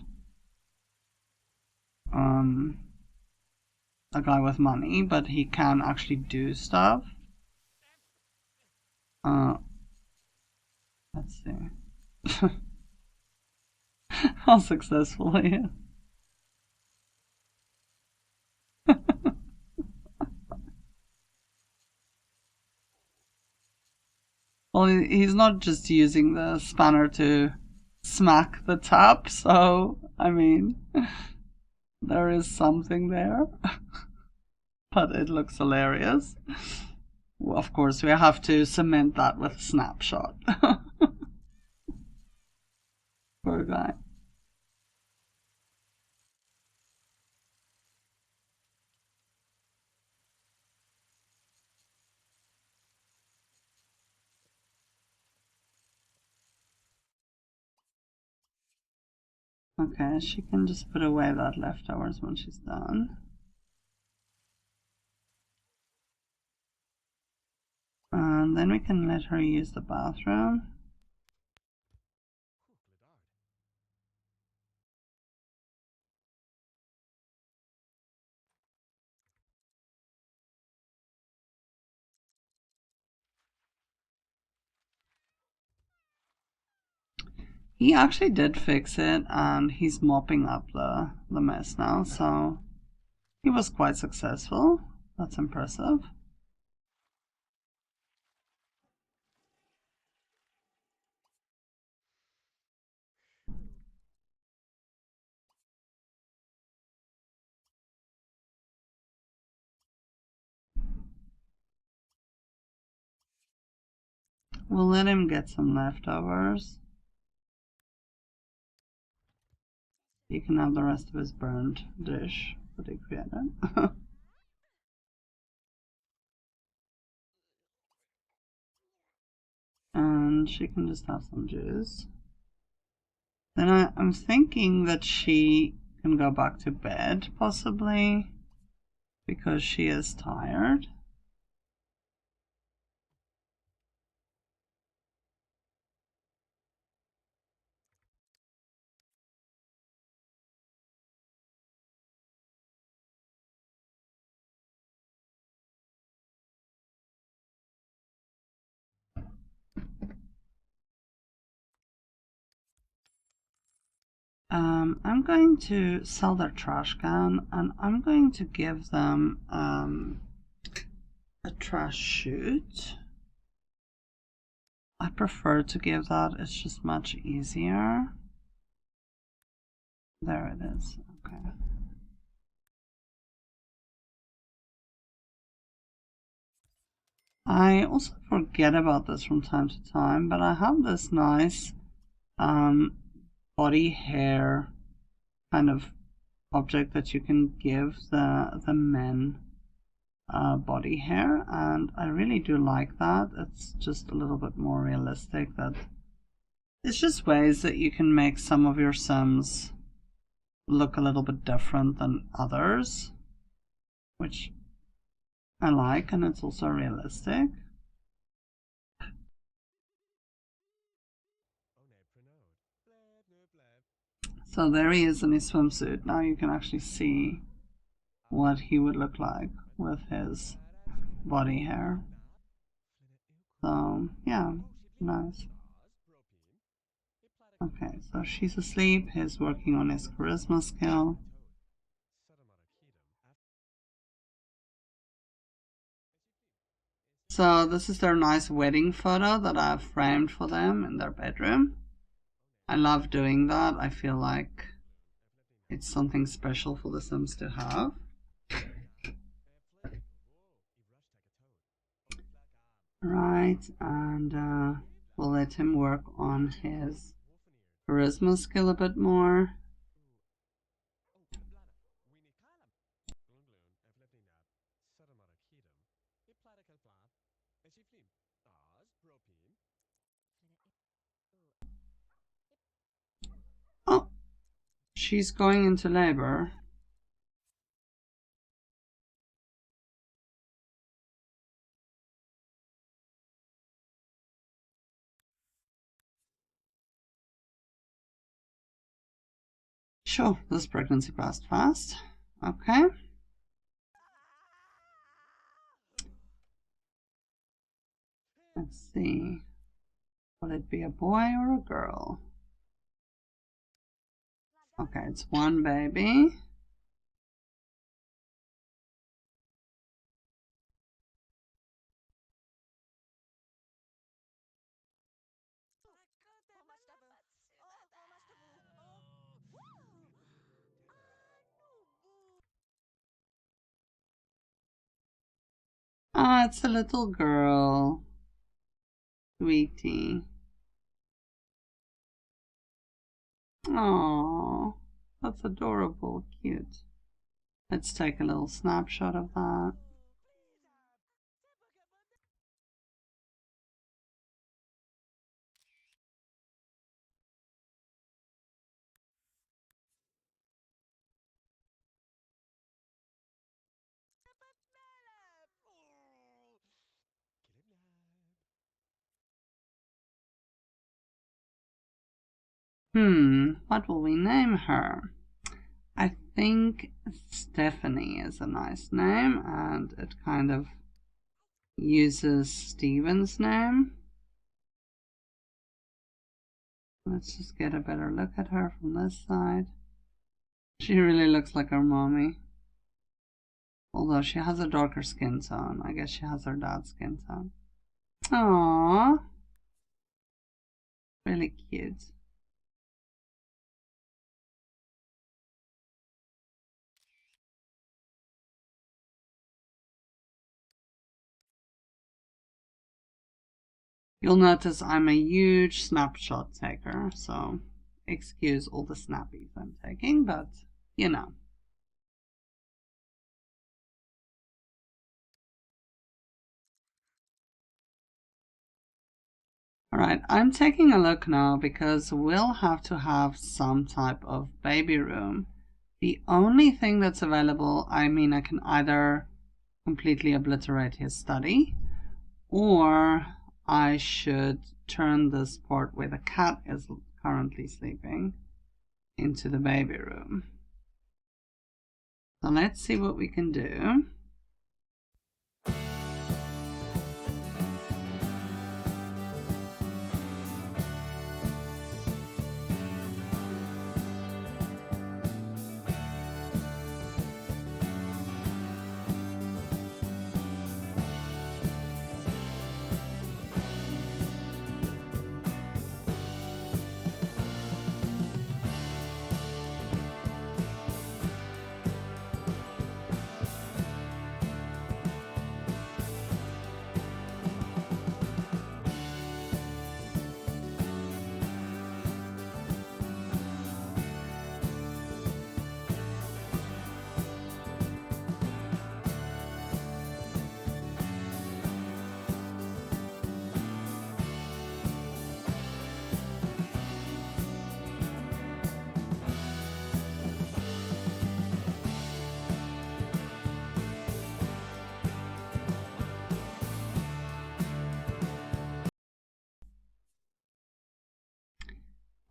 a guy with money, but he can actually do stuff. Let's see how successful he is. Well, he's not just using the spanner to smack the tap, so I mean, there is something there. But it looks hilarious. Well, of course, we have to cement that with a snapshot. Poor guy. Okay, she can just put away that leftovers when she's done. And then we can let her use the bathroom. He actually did fix it, and he's mopping up the mess now, so he was quite successful. That's impressive. We'll let him get some leftovers. He can have the rest of his burned dish that he created. And she can just have some juice. Then I'm thinking that she can go back to bed, possibly, because she is tired. I'm going to sell their trash can, and I'm going to give them a trash chute. I prefer to give that, it's just much easier. There it is, okay. I also forget about this from time to time, but I have this nice body hair kind of object that you can give the men body hair, and I really do like that. It's just a little bit more realistic. That it's just ways that you can make some of your Sims look a little bit different than others, which I like, and it's also realistic. So there he is in his swimsuit. Now you can actually see what he would look like with his body hair. So, yeah, nice. Okay, so she's asleep. He's working on his charisma skill. So this is their nice wedding photo that I've framed for them in their bedroom. I love doing that. I feel like it's something special for the Sims to have. Right, and we'll let him work on his charisma skill a bit more. Oh, she's going into labor. Sure, this pregnancy passed fast. Okay. Let's see. Will it be a boy or a girl? Okay, it's one baby. Ah, it's a little girl. Sweetie. Oh, that's adorable, cute. Let's take a little snapshot of that. What will we name her? I think Stephanie is a nice name, and it kind of uses Steven's name. Let's just get a better look at her from this side. She really looks like her mommy. Although she has a darker skin tone. I guess she has her dad's skin tone. Aww. Really cute. You'll notice I'm a huge snapshot taker, so excuse all the snappies I'm taking, but you know. Alright, I'm taking a look now because we'll have to have some type of baby room. The only thing that's available, I mean, I can either completely obliterate his study, or I should turn this part where the cat is currently sleeping into the baby room. So let's see what we can do.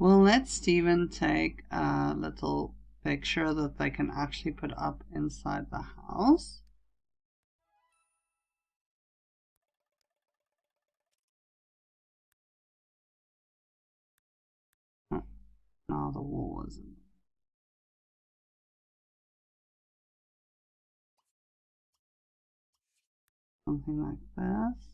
We'll let Steven take a little picture that they can actually put up inside the house. Now the wall is in. Something like this.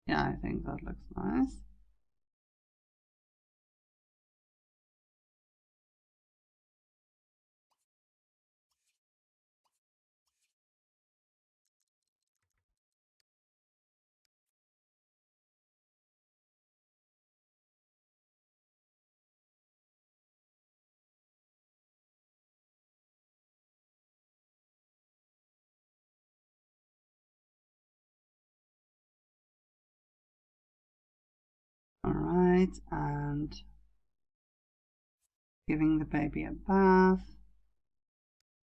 Yeah, I think that looks nice. Alright, and giving the baby a bath,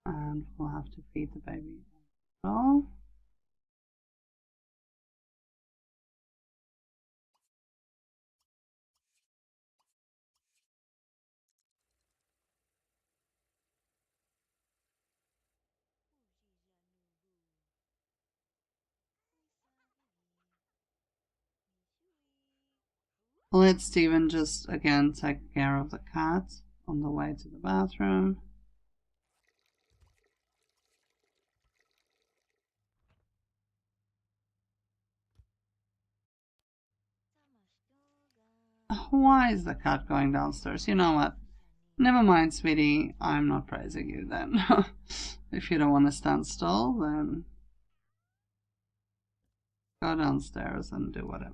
and we'll have to feed the baby as well. Let Stephen just again take care of the cat on the way to the bathroom. Why is the cat going downstairs? You know what? Never mind, sweetie. I'm not praising you then. If you don't want to stand still, then go downstairs and do whatever.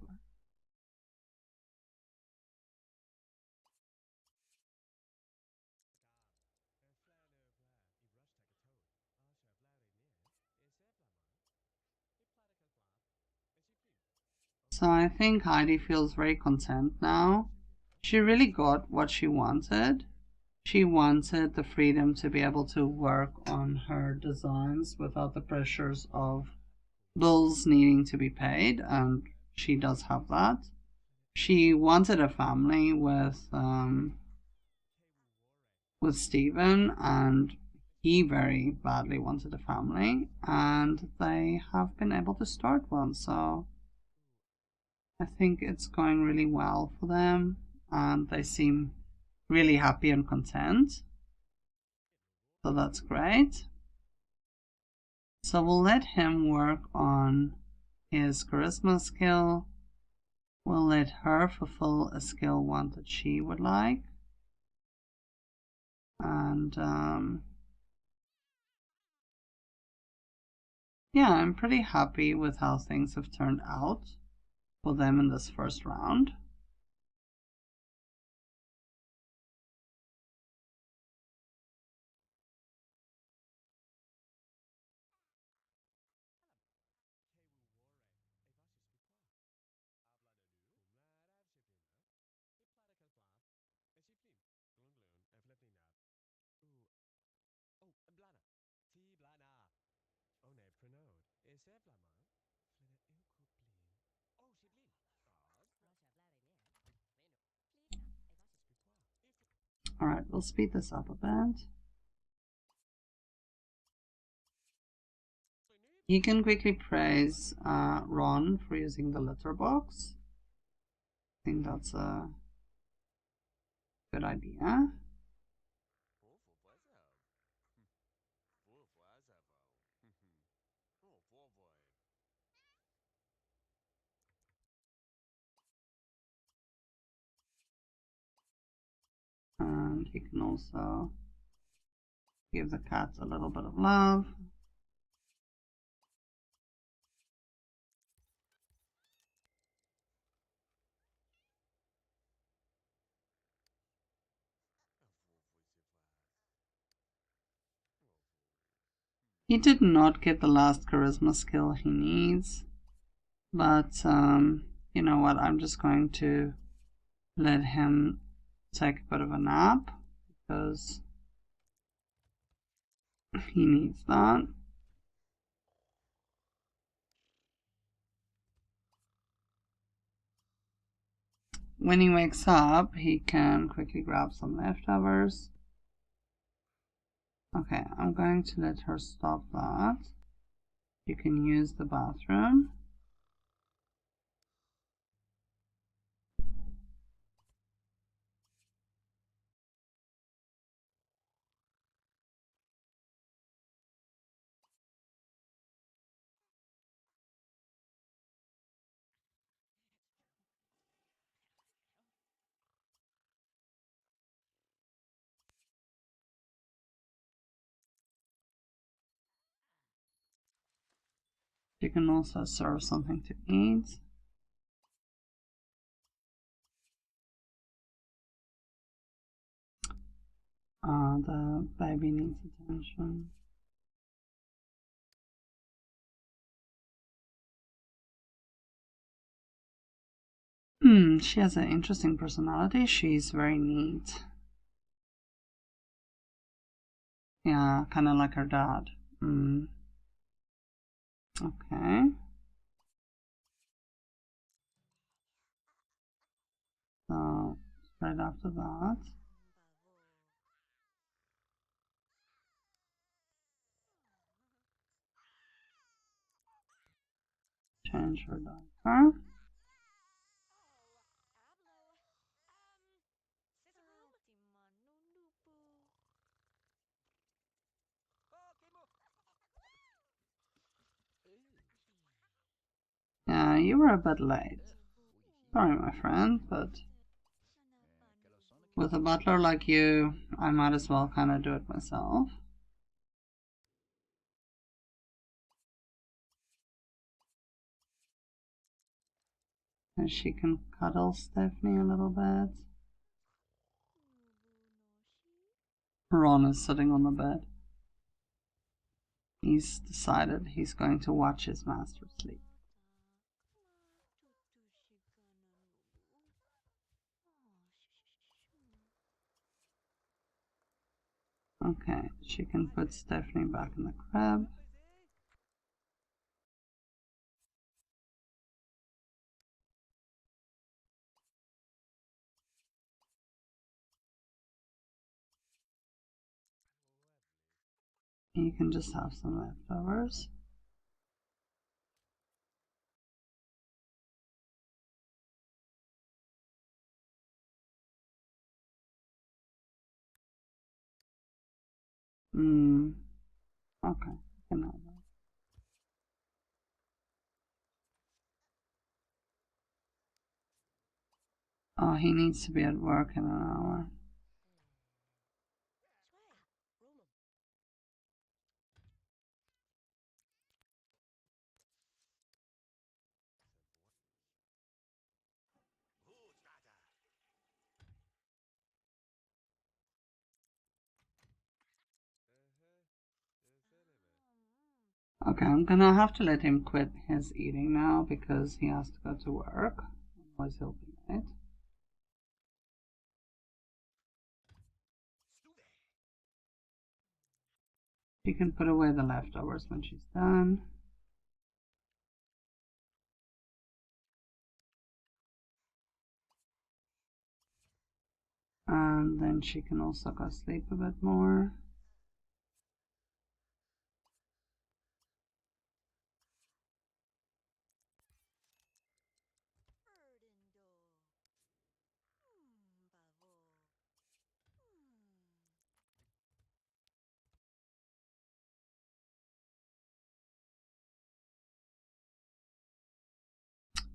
So I think Heidi feels very content now. She really got what she wanted. She wanted the freedom to be able to work on her designs without the pressures of bills needing to be paid, and she does have that. She wanted a family with Stephen, and he very badly wanted a family, and they have been able to start one. So I think it's going really well for them, and they seem really happy and content. So that's great. So we'll let him work on his charisma skill. We'll let her fulfill a skill one that she would like. And yeah, I'm pretty happy with how things have turned out for them in this first round. Alright, we'll speed this up a bit. You can quickly praise Ron for using the litter box. I think that's a good idea. And he can also give the cat a little bit of love. He did not get the last charisma skill he needs, but you know what, I'm just going to let him take a bit of a nap because he needs that. When he wakes up, he can quickly grab some leftovers. Okay, I'm going to let her stop that. You can use the bathroom. You can also serve something to eat. The baby needs attention. She has an interesting personality. She's very neat. Yeah, kind of like her dad. Okay. So, right after that, change her diaper. Yeah, you were a bit late. Sorry, my friend, but with a butler like you, I might as well kind of do it myself. And she can cuddle Stephanie a little bit. Ron is sitting on the bed. He's decided he's going to watch his master sleep. Okay, she can put Stephanie back in the crib. You can just have some leftovers. Okay, you can have that. Oh, he needs to be at work in an hour. Okay, I'm gonna have to let him quit his eating now because he has to go to work. Otherwise he'll be late. She can put away the leftovers when she's done. And then she can also go sleep a bit more.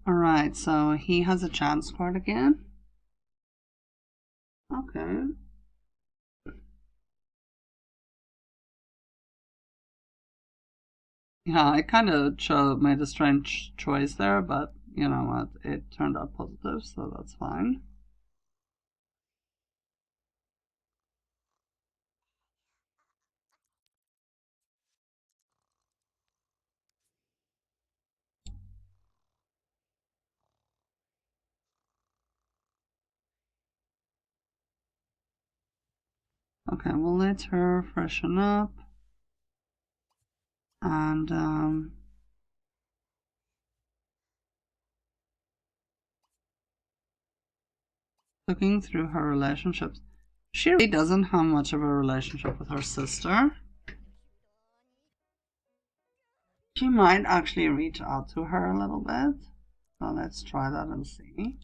Alright, so he has a chance card again. Okay. Yeah, I kind of made a strange choice there, but you know what? It turned out positive, so that's fine. Okay, we'll let her freshen up. And looking through her relationships, She really doesn't have much of a relationship with her sister. She might actually reach out to her a little bit. So let's try that and see.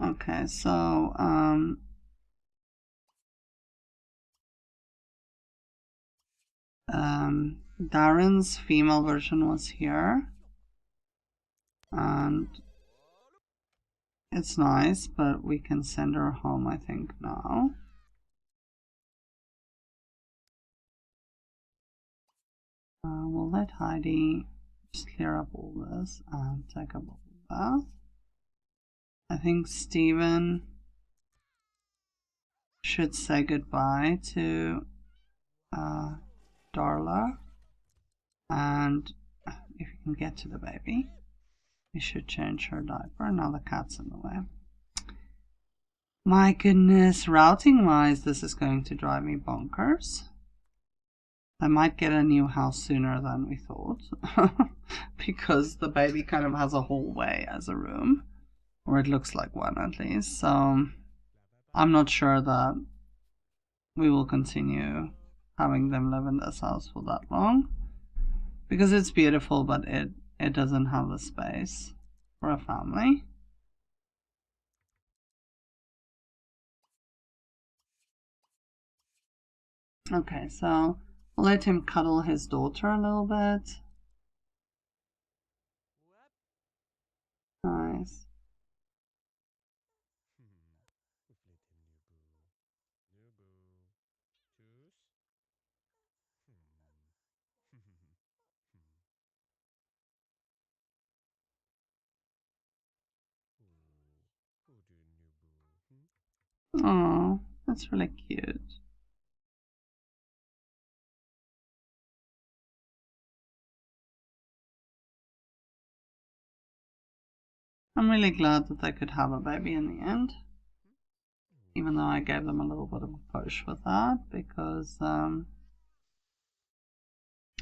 Okay, so Darren's female version was here, and it's nice, but we can send her home, I think, now. We'll let Heidi just clear up all this and take a bubble bath. I think Steven should say goodbye to Darla, and if you can get to the baby, we should change her diaper. Now the cat's in the way. My goodness, routing wise, this is going to drive me bonkers. I might get a new house sooner than we thought because the baby kind of has a hallway as a room, or it looks like one at least. So I'm not sure that we will continue having them live in this house for that long, because it's beautiful, but it doesn't have the space for a family. Okay, so we'll let him cuddle his daughter a little bit. Nice. Oh, that's really cute. I'm really glad that they could have a baby in the end, even though I gave them a little bit of a push with that, because I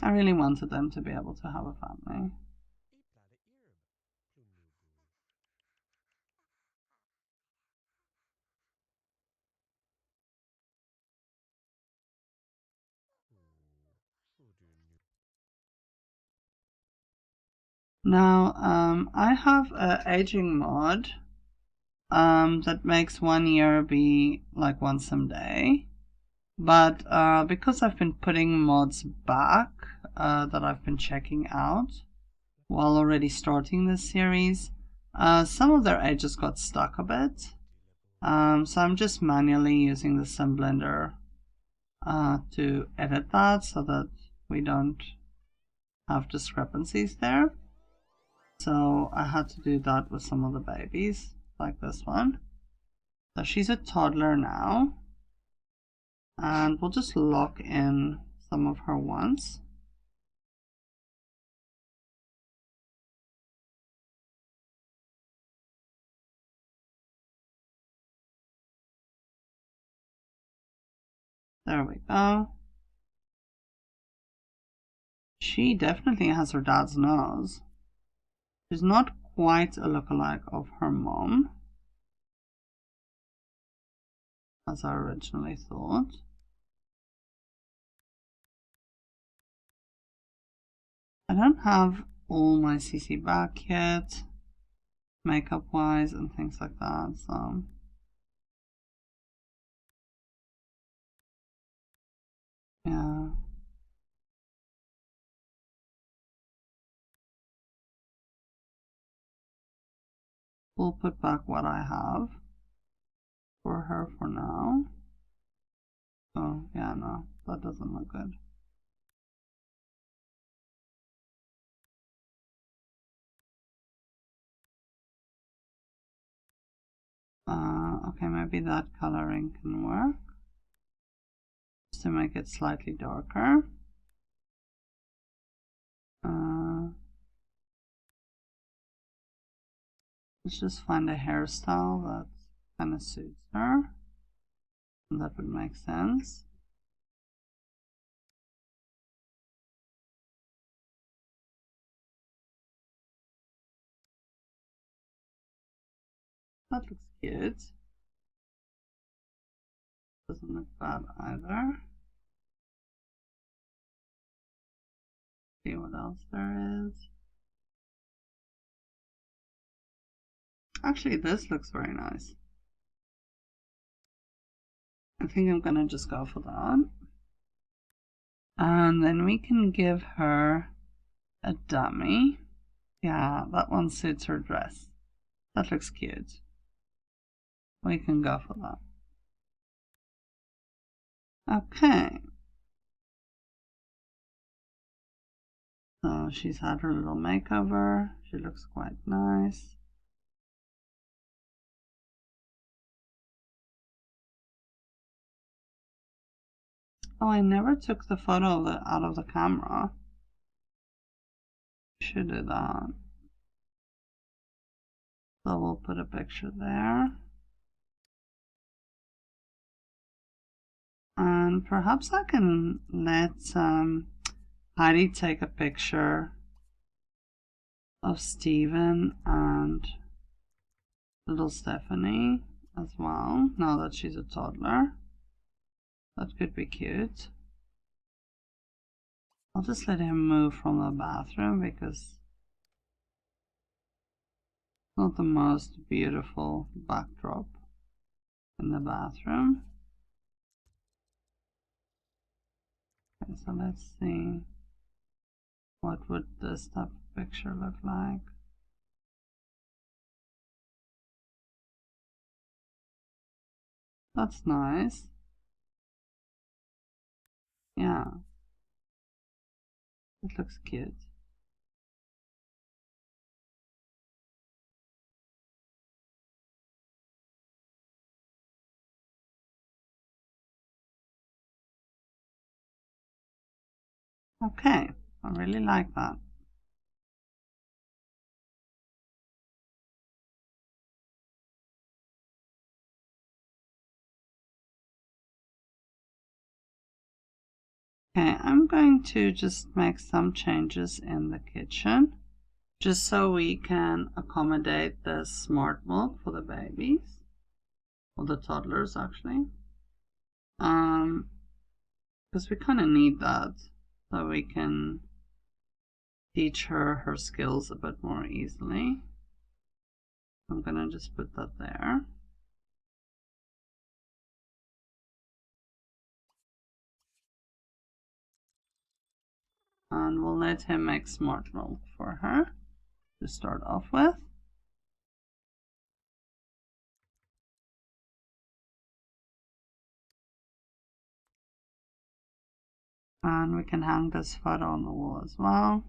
really wanted them to be able to have a family. Now, I have an aging mod that makes 1 year be like one some day. But because I've been putting mods back that I've been checking out while already starting this series, some of their ages got stuck a bit. So I'm just manually using the Sim Blender to edit that so that we don't have discrepancies there. So I had to do that with some of the babies, like this one. So she's a toddler now. And we'll just lock in some of her ones. There we go. She definitely has her dad's nose. She's not quite a lookalike of her mom, as I originally thought. I don't have all my CC back yet, makeup wise and things like that, so yeah. we'll put back what I have for her for now. Oh, yeah, no, that doesn't look good. Okay, maybe that coloring can work. Just to make it slightly darker. Let's just find a hairstyle that kind of suits her. And that would make sense. That looks cute. Doesn't look bad either. See what else there is. Actually, this looks very nice. I think I'm gonna just go for that. And then we can give her a dummy. Yeah, that one suits her dress. That looks cute. We can go for that. Okay. So she's had her little makeover. She looks quite nice. Oh, I never took the photo of out of the camera. Should do that. So we'll put a picture there. And perhaps I can let Heidi take a picture of Steven and little Stephanie as well, now that she's a toddler. That could be cute. I'll just let him move from the bathroom because it's not the most beautiful backdrop in the bathroom. Okay, so let's see, what would this type of picture look like? That's nice. Yeah, it looks cute. Okay, I really like that. Okay, I'm going to just make some changes in the kitchen just so we can accommodate the smart milk for the babies, or the toddlers actually. Because we kind of need that so we can teach her her skills a bit more easily. I'm gonna just put that there. And we'll let him make smart milk for her to start off with. And we can hang this photo on the wall as well.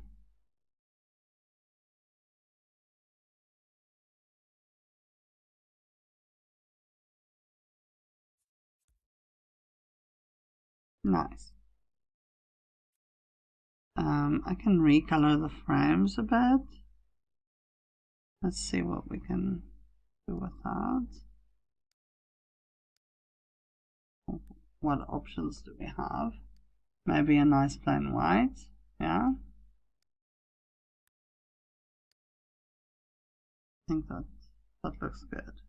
Nice. I can recolor the frames a bit. Let's see what we can do with that. What options do we have? Maybe a nice plain white, yeah. I think that looks good.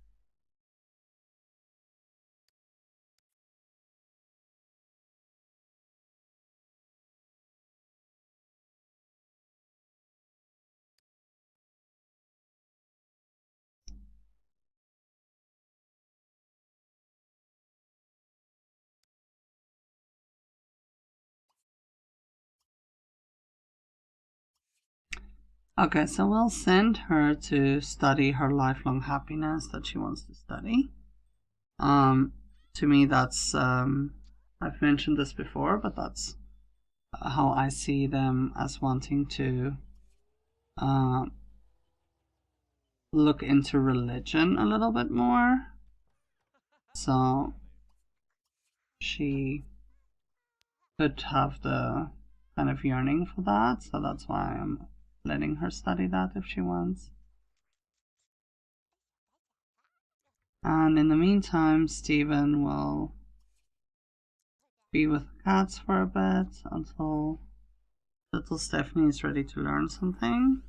Okay, so we'll send her to study her lifelong happiness that she wants to study. To me, that's I've mentioned this before, but that's how I see them, as wanting to look into religion a little bit more. So she could have the kind of yearning for that, so that's why I'm letting her study that if she wants. And in the meantime, Stephen will be with the cats for a bit until little Stephanie is ready to learn something.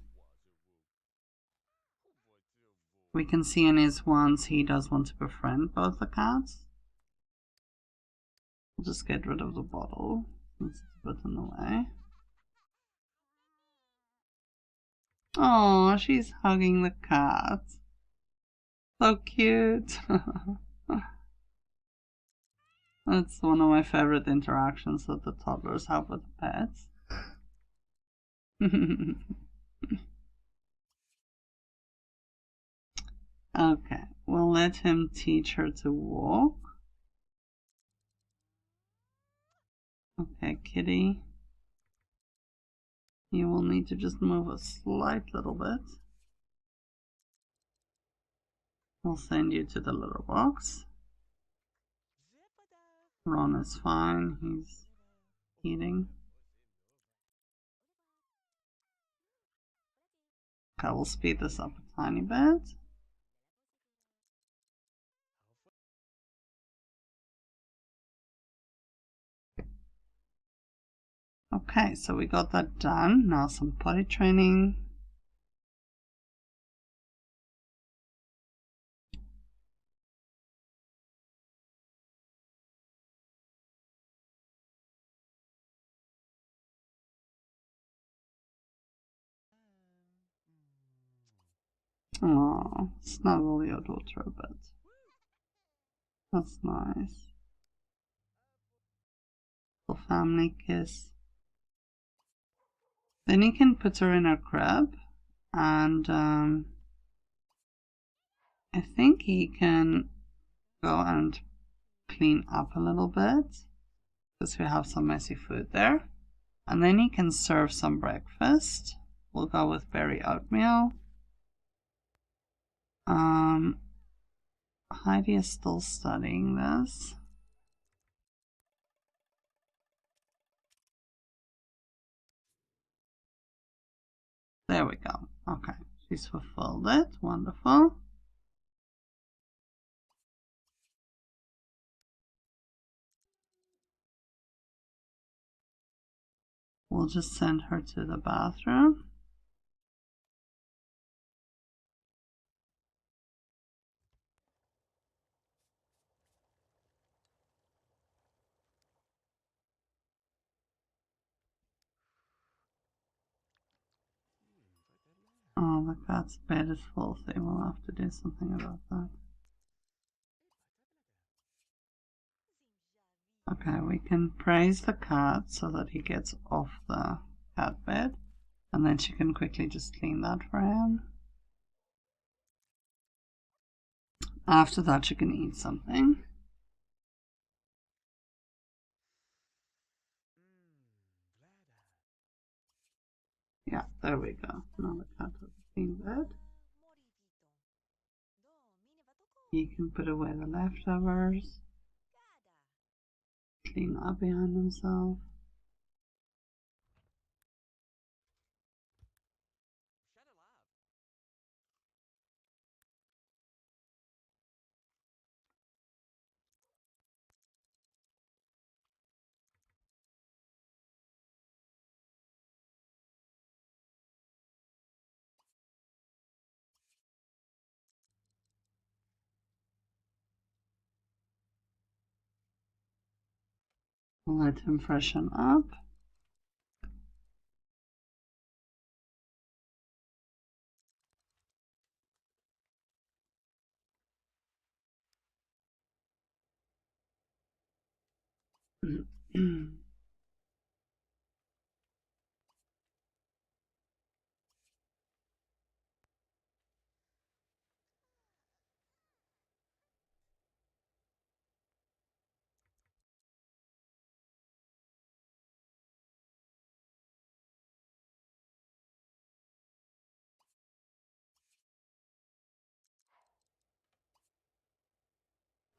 We can see in his ones he does want to befriend both the cats. We'll just get rid of the bottle since it's a bit in the way. Oh, she's hugging the cat. So cute. That's one of my favorite interactions that the toddlers have with the pets. Okay, we'll let him teach her to walk. Okay, kitty. You will need to just move a slight little bit. We'll send you to the litter box. Ron is fine, he's eating. Okay, we'll speed this up a tiny bit. Okay, so we got that done. Now some potty training. Oh, snuggle your daughter a bit. That's nice. Little family kiss. Then you can put her in her crib, and I think he can go and clean up a little bit because we have some messy food there. And then he can serve some breakfast. We'll go with berry oatmeal. Heidi is still studying this. There we go. Okay, she's fulfilled it. Wonderful. We'll just send her to the bathroom. Oh, the cat's bed is filthy. We'll have to do something about that. Okay, we can praise the cat so that he gets off the cat bed, and then she can quickly just clean that for him. After that, she can eat something. Yeah, there we go. Now the cat has a clean bed. He can put away the leftovers, clean up behind himself. Let him freshen up.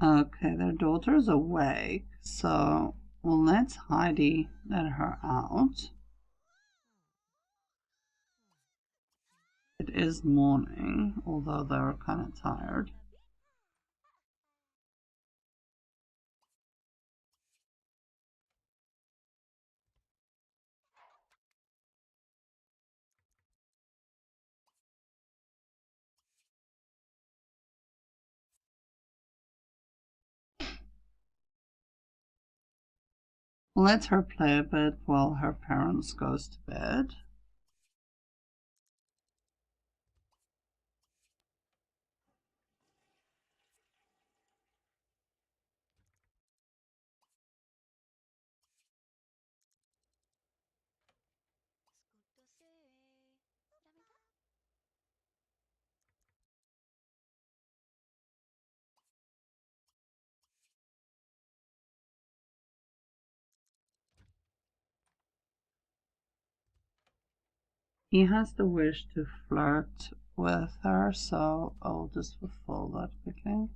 Okay, their daughter's awake, so we'll let Heidi let her out. It is morning, although they're kind of tired. We'll let her play a bit while her parents goes to bed. He has the wish to flirt with her, so I'll just fulfill that quickly.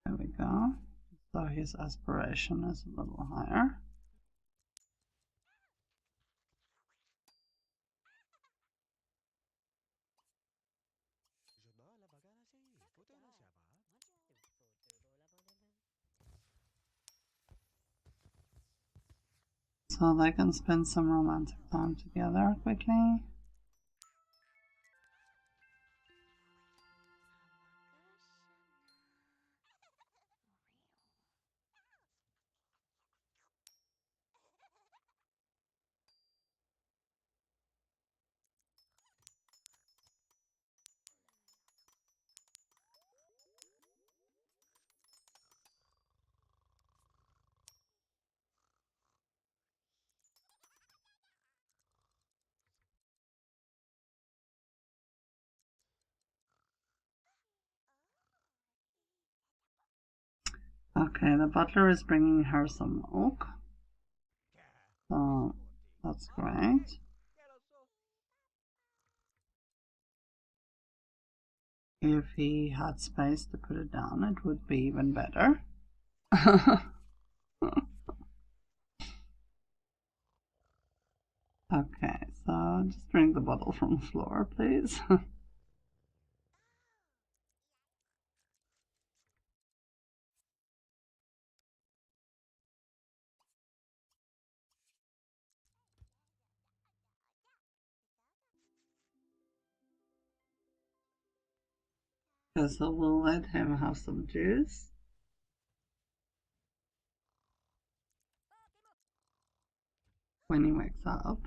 There we go. So his aspiration is a little higher. So they can spend some romantic time together quickly. Okay, the butler is bringing her some milk. So that's great. If he had space to put it down, it would be even better. Okay, so just bring the bottle from the floor, please. Okay, so we'll let him have some juice when he wakes up.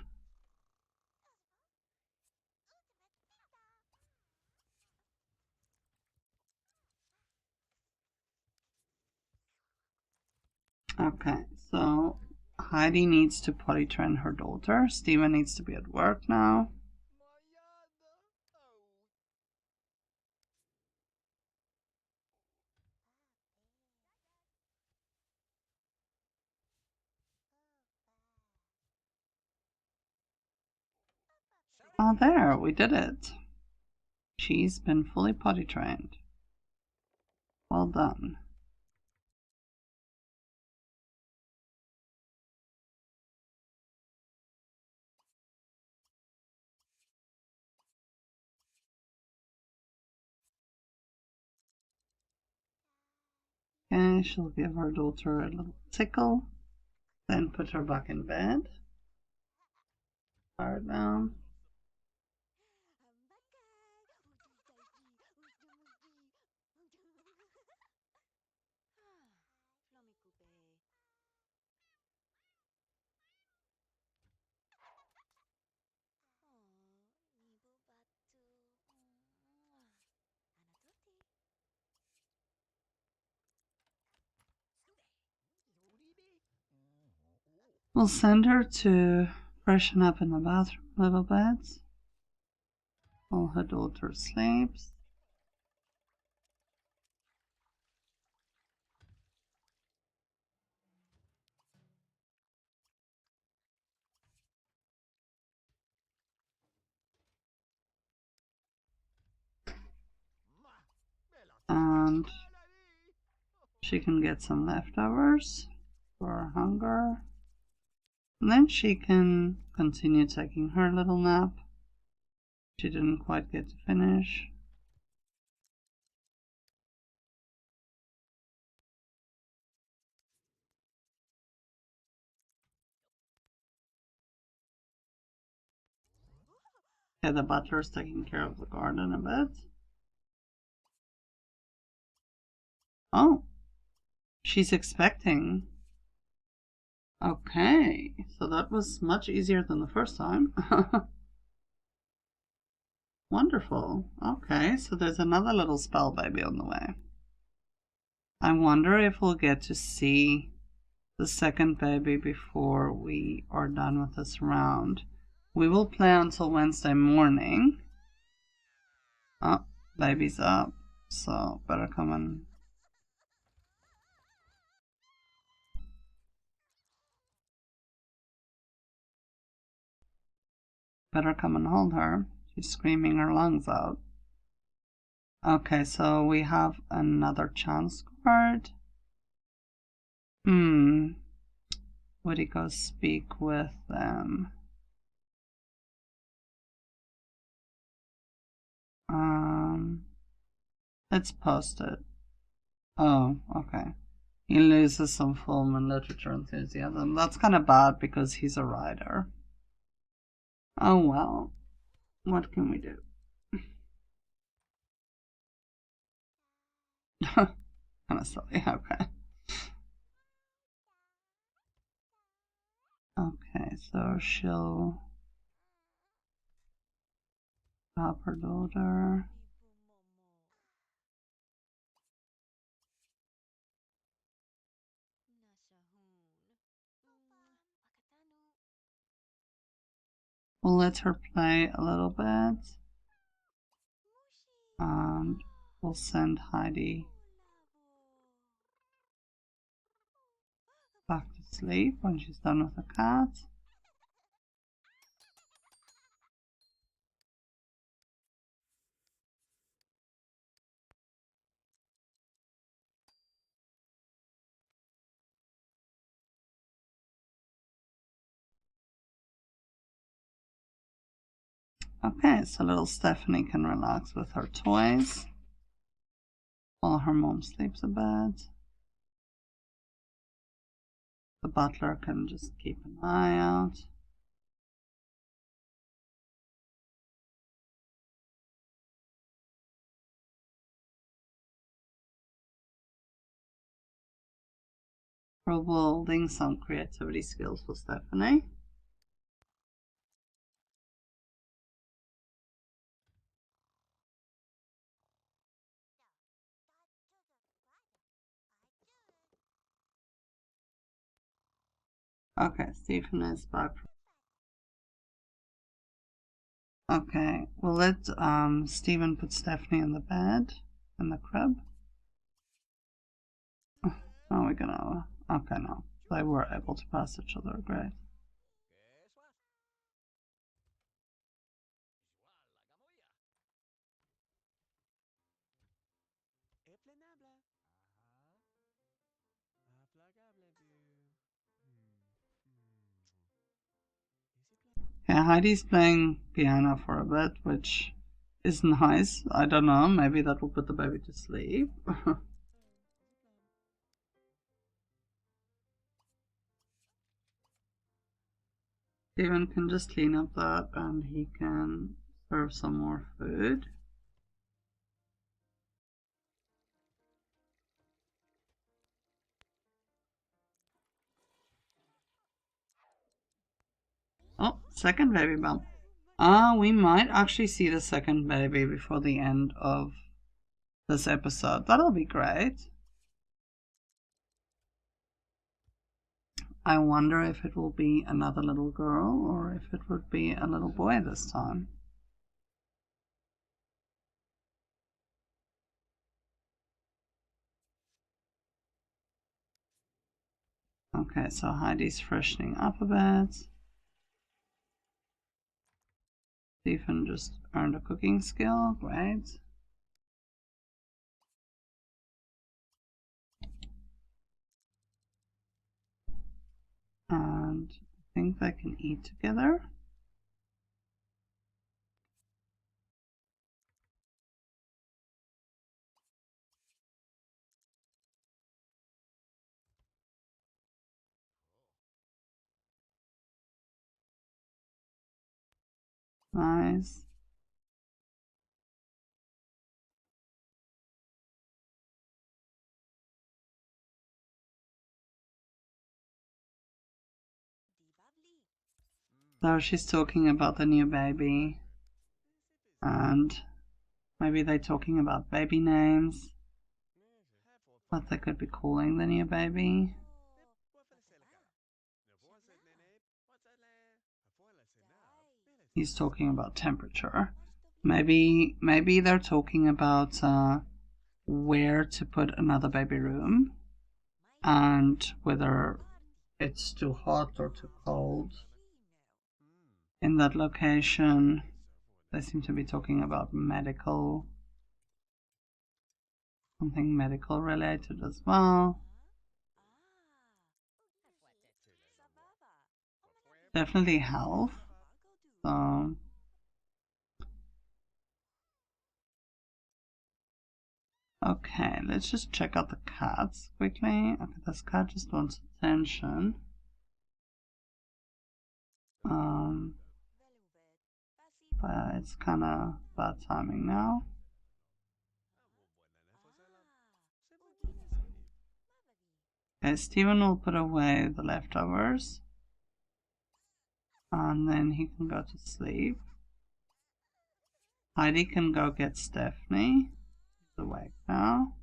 Okay, so Heidi needs to potty train her daughter. Steven needs to be at work now. Oh, there, we did it. She's been fully potty trained. Well done. Okay, she'll give her daughter a little tickle, then put her back in bed. Her down. We'll send her to freshen up in the bathroom a little bit while her daughter sleeps. And she can get some leftovers for her hunger. And then she can continue taking her little nap. She didn't quite get to finish. Okay, the butler's taking care of the garden a bit. Oh, she's expecting. Okay, so that was much easier than the first time. Wonderful. Okay, so there's another little spell baby on the way. I wonder if we'll get to see the second baby before we are done with this round. We will play until Wednesday morning. Oh, baby's up, so better come and hold her. She's screaming her lungs out. Okay, so we have another chance card. Would he go speak with them? Let's post it. Oh, okay. He loses some film and literature enthusiasm. That's kind of bad because he's a writer. Oh well. What can we do? Kind of silly. Okay. Okay, so she'll help her daughter. We'll let her play a little bit. And we'll send Heidi back to sleep when she's done with the cat. Okay, so little Stephanie can relax with her toys while her mom sleeps a bit. The butler can just keep an eye out. We're building some creativity skills for Stephanie. Okay, Stephen is back. Okay, we'll let Stephen put Stephanie in the bed, in the crib. Oh, we're gonna. Okay, no. They were able to pass each other. Great. Yeah, Heidi's playing piano for a bit, which is nice. I don't know, maybe that will put the baby to sleep. Steven can just clean up that and he can serve some more food. Oh, second baby bump. We might actually see the second baby before the end of this episode. That'll be great. I wonder if it will be another little girl or if it would be a little boy this time. Okay, so Heidi's freshening up a bit. Stephen just earned a cooking skill, great. And I think they can eat together. Nice. So she's talking about the new baby, and maybe they're talking about baby names, what they could be calling the new baby. He's talking about temperature. Maybe they're talking about where to put another baby room and whether it's too hot or too cold in that location. They seem to be talking about medical, something medical related as well. Definitely health. So okay, let's just check out the cats quickly. Okay, this cat just wants attention. But it's kind of bad timing now. Okay, Steven will put away the leftovers. And then he can go to sleep. Heidi can go get Stephanie. She's awake now.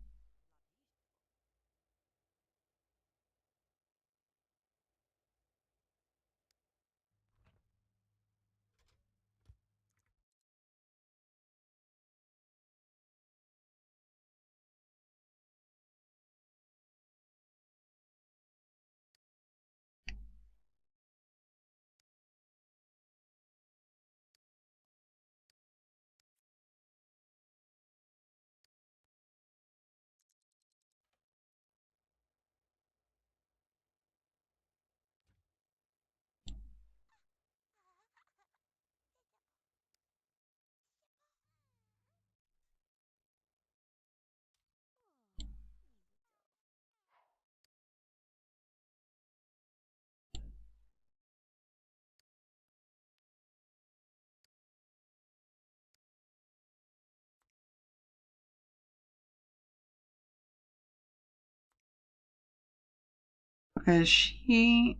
Okay, she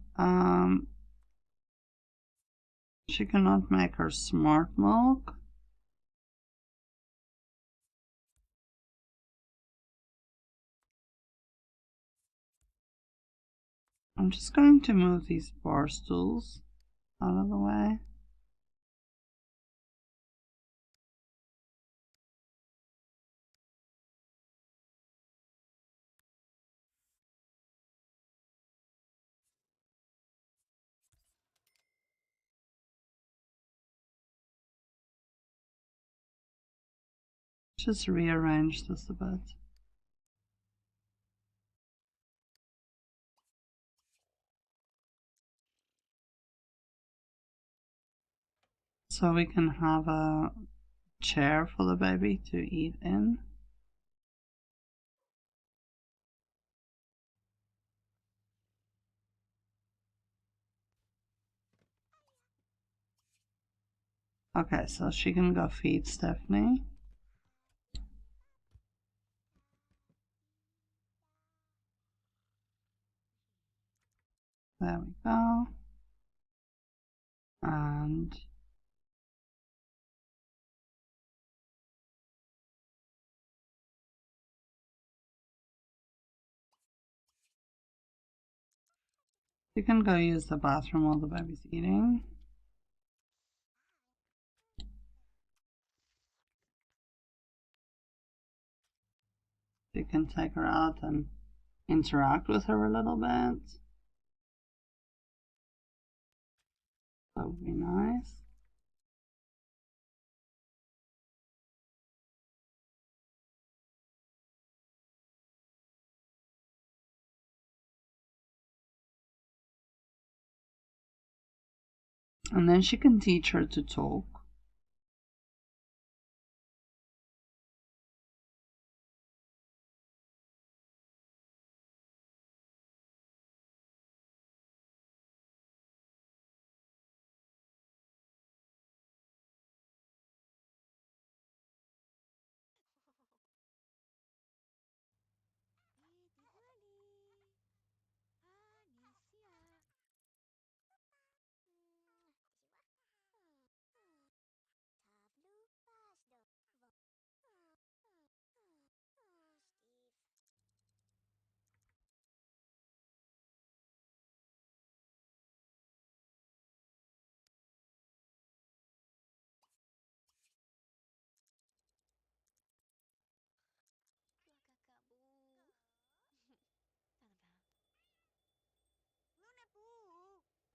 cannot make her smart milk. I'm just going to move these bar stools out of the way. Just rearrange this a bit. So we can have a chair for the baby to eat in. Okay, so she can go feed Stephanie. There we go. And you can go use the bathroom while the baby's eating. You can take her out and interact with her a little bit. That would be nice. And then she can teach her to talk.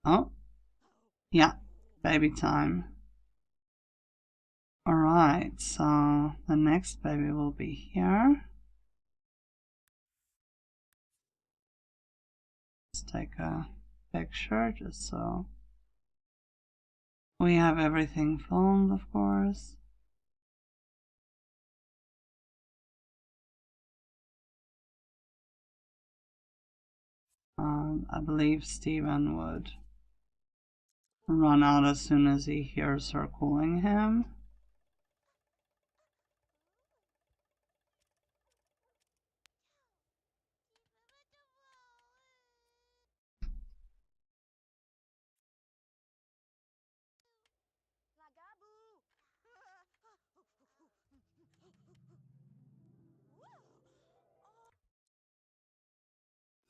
Oh, yeah, baby time. Alright, so the next baby will be here. Let's take a picture just so we have everything filmed, of course. I believe Steven would run out as soon as he hears her calling him.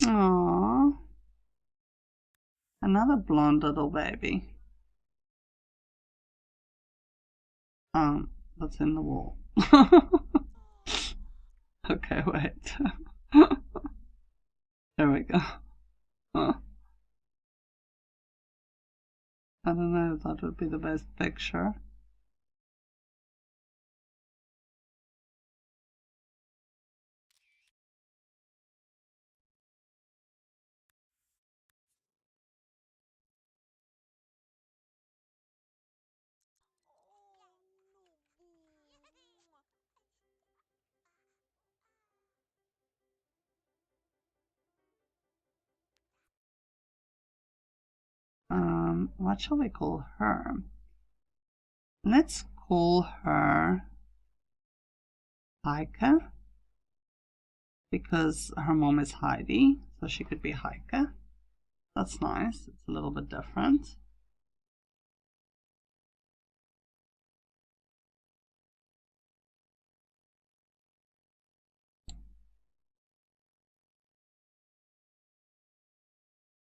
Aww. Another blonde little baby. That's in the wall. Okay, wait. There we go. I don't know if that would be the best picture. What shall we call her? Let's call her Heike, because her mom is Heidi, so she could be Heike. That's nice. It's a little bit different.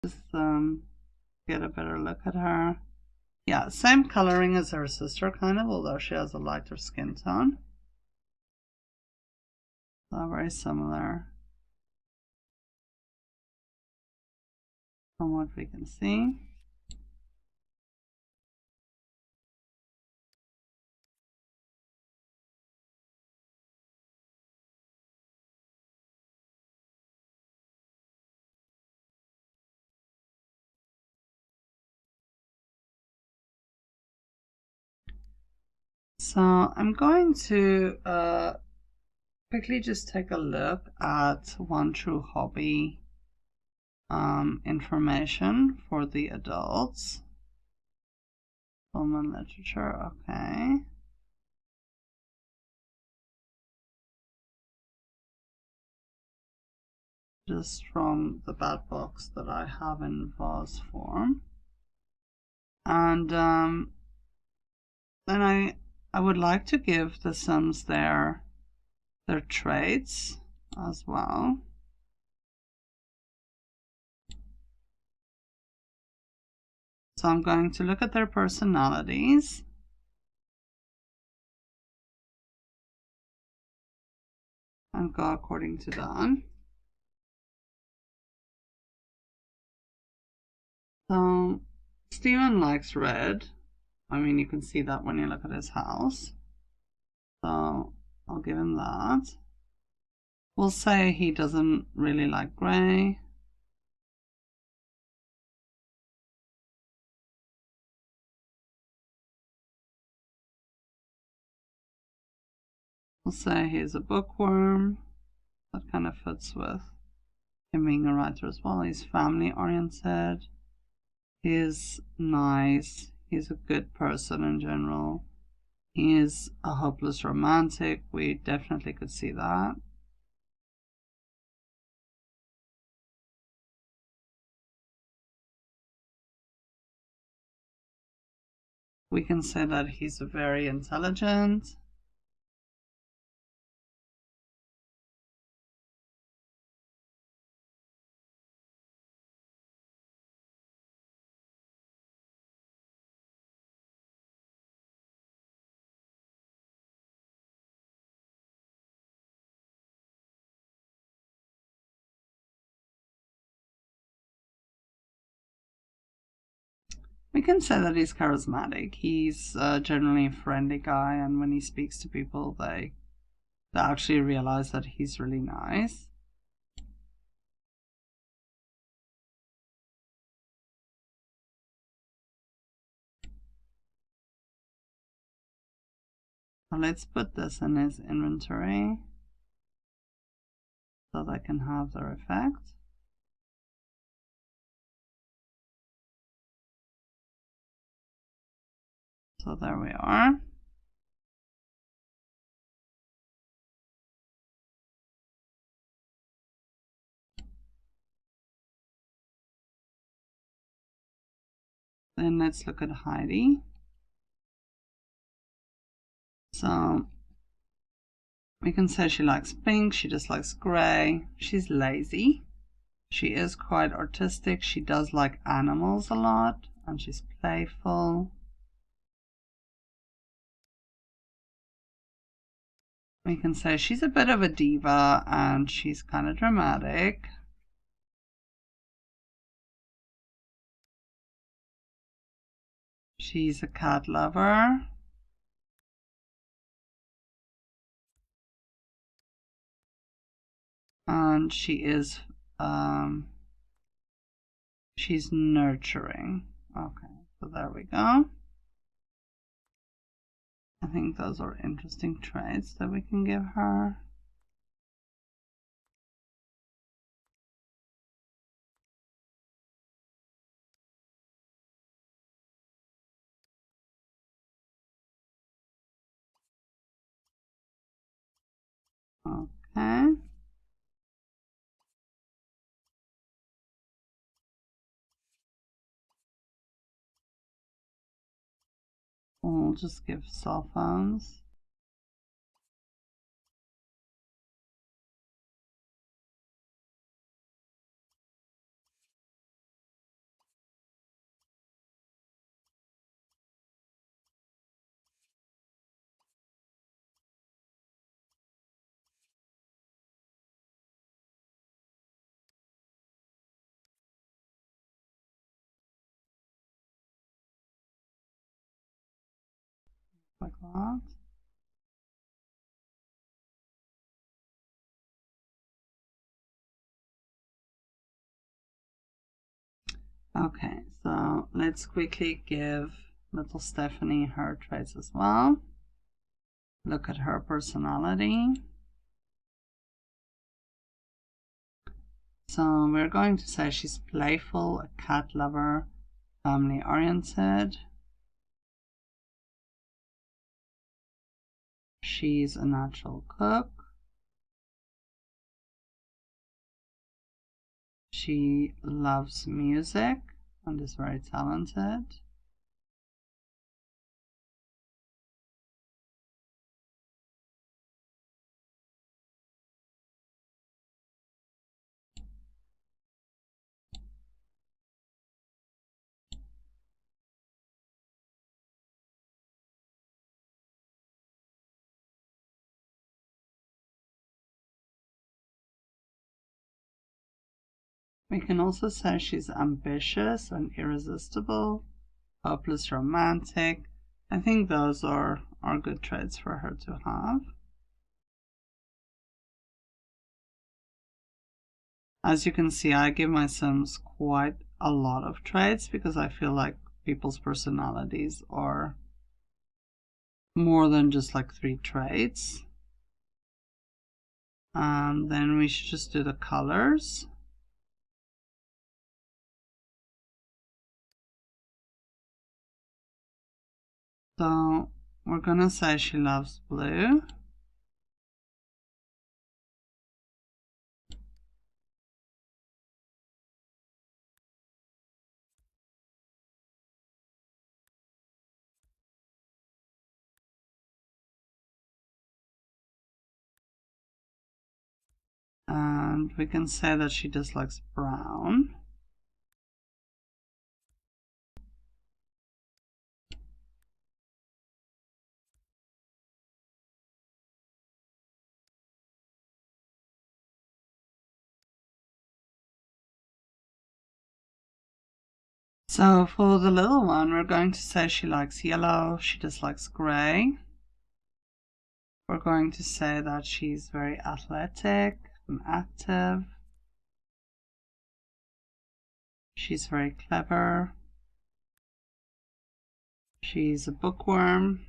Just get a better look at her. Yeah, same coloring as her sister, kind of, although she has a lighter skin tone. So very similar from what we can see. So I'm going to quickly just take a look at One True Hobby information for the adults. Film and literature, okay. Just from the bat box that I have in vase form. And then I would like to give the Sims their traits as well. So I'm going to look at their personalities. And go according to that. So Steven likes red. I mean, you can see that when you look at his house. So I'll give him that. We'll say he doesn't really like gray. We'll say he's a bookworm. That kind of fits with him being a writer as well. He's family oriented. He's nice. He's a good person in general. He is a hopeless romantic. We definitely could see that. We can say that he's very intelligent. We can say that he's charismatic. He's generally a friendly guy, and when he speaks to people, they actually realize that he's really nice. So let's put this in his inventory so they can have their effect. So there we are. Then let's look at Heidi. So we can say she likes pink, she dislikes gray, she's lazy, she is quite artistic, she does like animals a lot, and she's playful. We can say she's a bit of a diva and she's kind of dramatic. She's a cat lover. And she's nurturing. Okay, so there we go. I think those are interesting traits that we can give her. Okay. We'll just give cell phones. Like that. Okay, so let's quickly give little Stephanie her traits as well. Look at her personality. So we're going to say she's playful, a cat lover, family oriented. She's a natural cook. She loves music and is very talented. We can also say she's ambitious and irresistible, hopeless romantic. I think those are good traits for her to have. As you can see, I give my Sims quite a lot of traits because I feel like people's personalities are more than just like 3 traits. And then we should just do the colors. So we're gonna say she loves blue. And we can say that she dislikes brown. So for the little one, we're going to say she likes yellow, she dislikes gray. We're going to say that she's very athletic and active. She's very clever. She's a bookworm.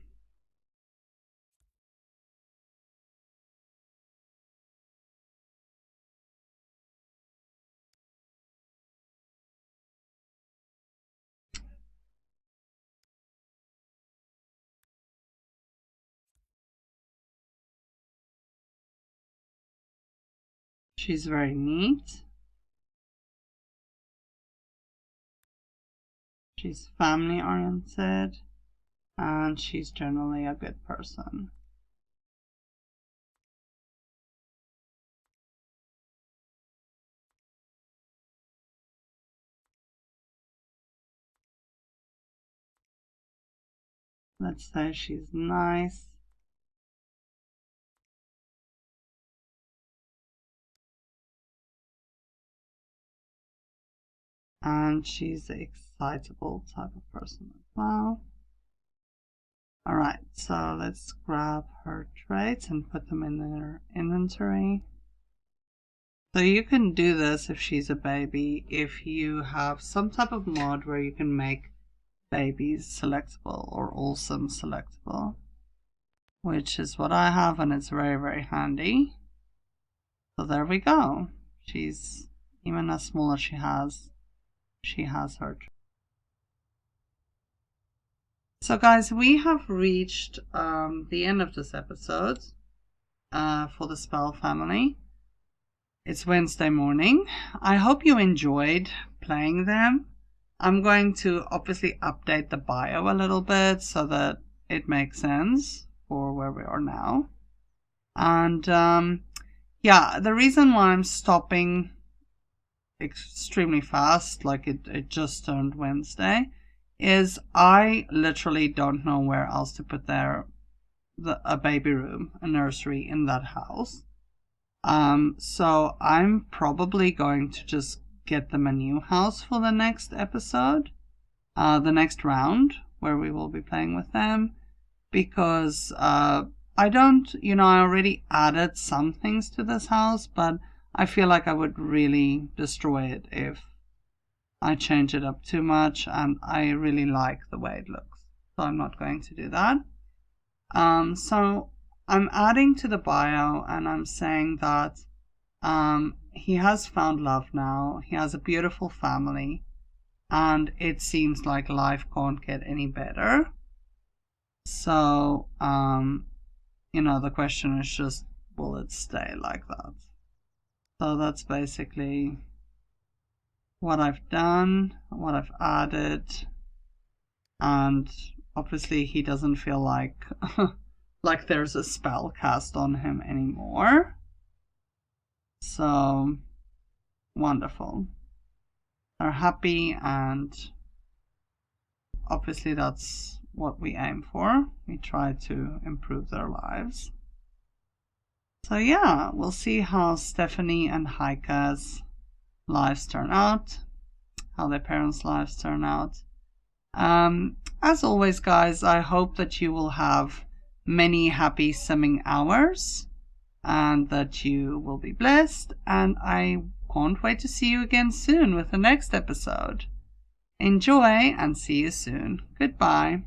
She's very neat. She's family oriented. And she's generally a good person. Let's say she's nice. And she's an excitable type of person as well. Alright, so let's grab her traits and put them in their inventory. So you can do this if she's a baby, if you have some type of mod where you can make babies selectable or awesome selectable, which is what I have, and it's very, very handy. So there we go. She's, even as small as she has her. So guys, we have reached the end of this episode for the Spell family. It's Wednesday morning. I hope you enjoyed playing them. I'm going to obviously update the bio a little bit so that it makes sense for where we are now. And yeah, the reason why I'm stopping extremely fast, like it just turned Wednesday, is I literally don't know where else to put a baby room, a nursery in that house. So I'm probably going to just get them a new house for the next episode, the next round where we will be playing with them, because I don't, I already added some things to this house, but I feel like I would really destroy it if I change it up too much, and I really like the way it looks, so I'm not going to do that. So I'm adding to the bio, and I'm saying that he has found love now. He has a beautiful family, and it seems like life can't get any better. So, the question is just, will it stay like that? So that's basically what I've done, what I've added, and obviously he doesn't feel like like there's a spell cast on him anymore. So wonderful. They're happy, and obviously that's what we aim for. We try to improve their lives. So yeah, we'll see how Stephanie and Heike's lives turn out, how their parents' lives turn out. As always, guys, I hope that you will have many happy simming hours and that you will be blessed, and I can't wait to see you again soon with the next episode. Enjoy and see you soon. Goodbye.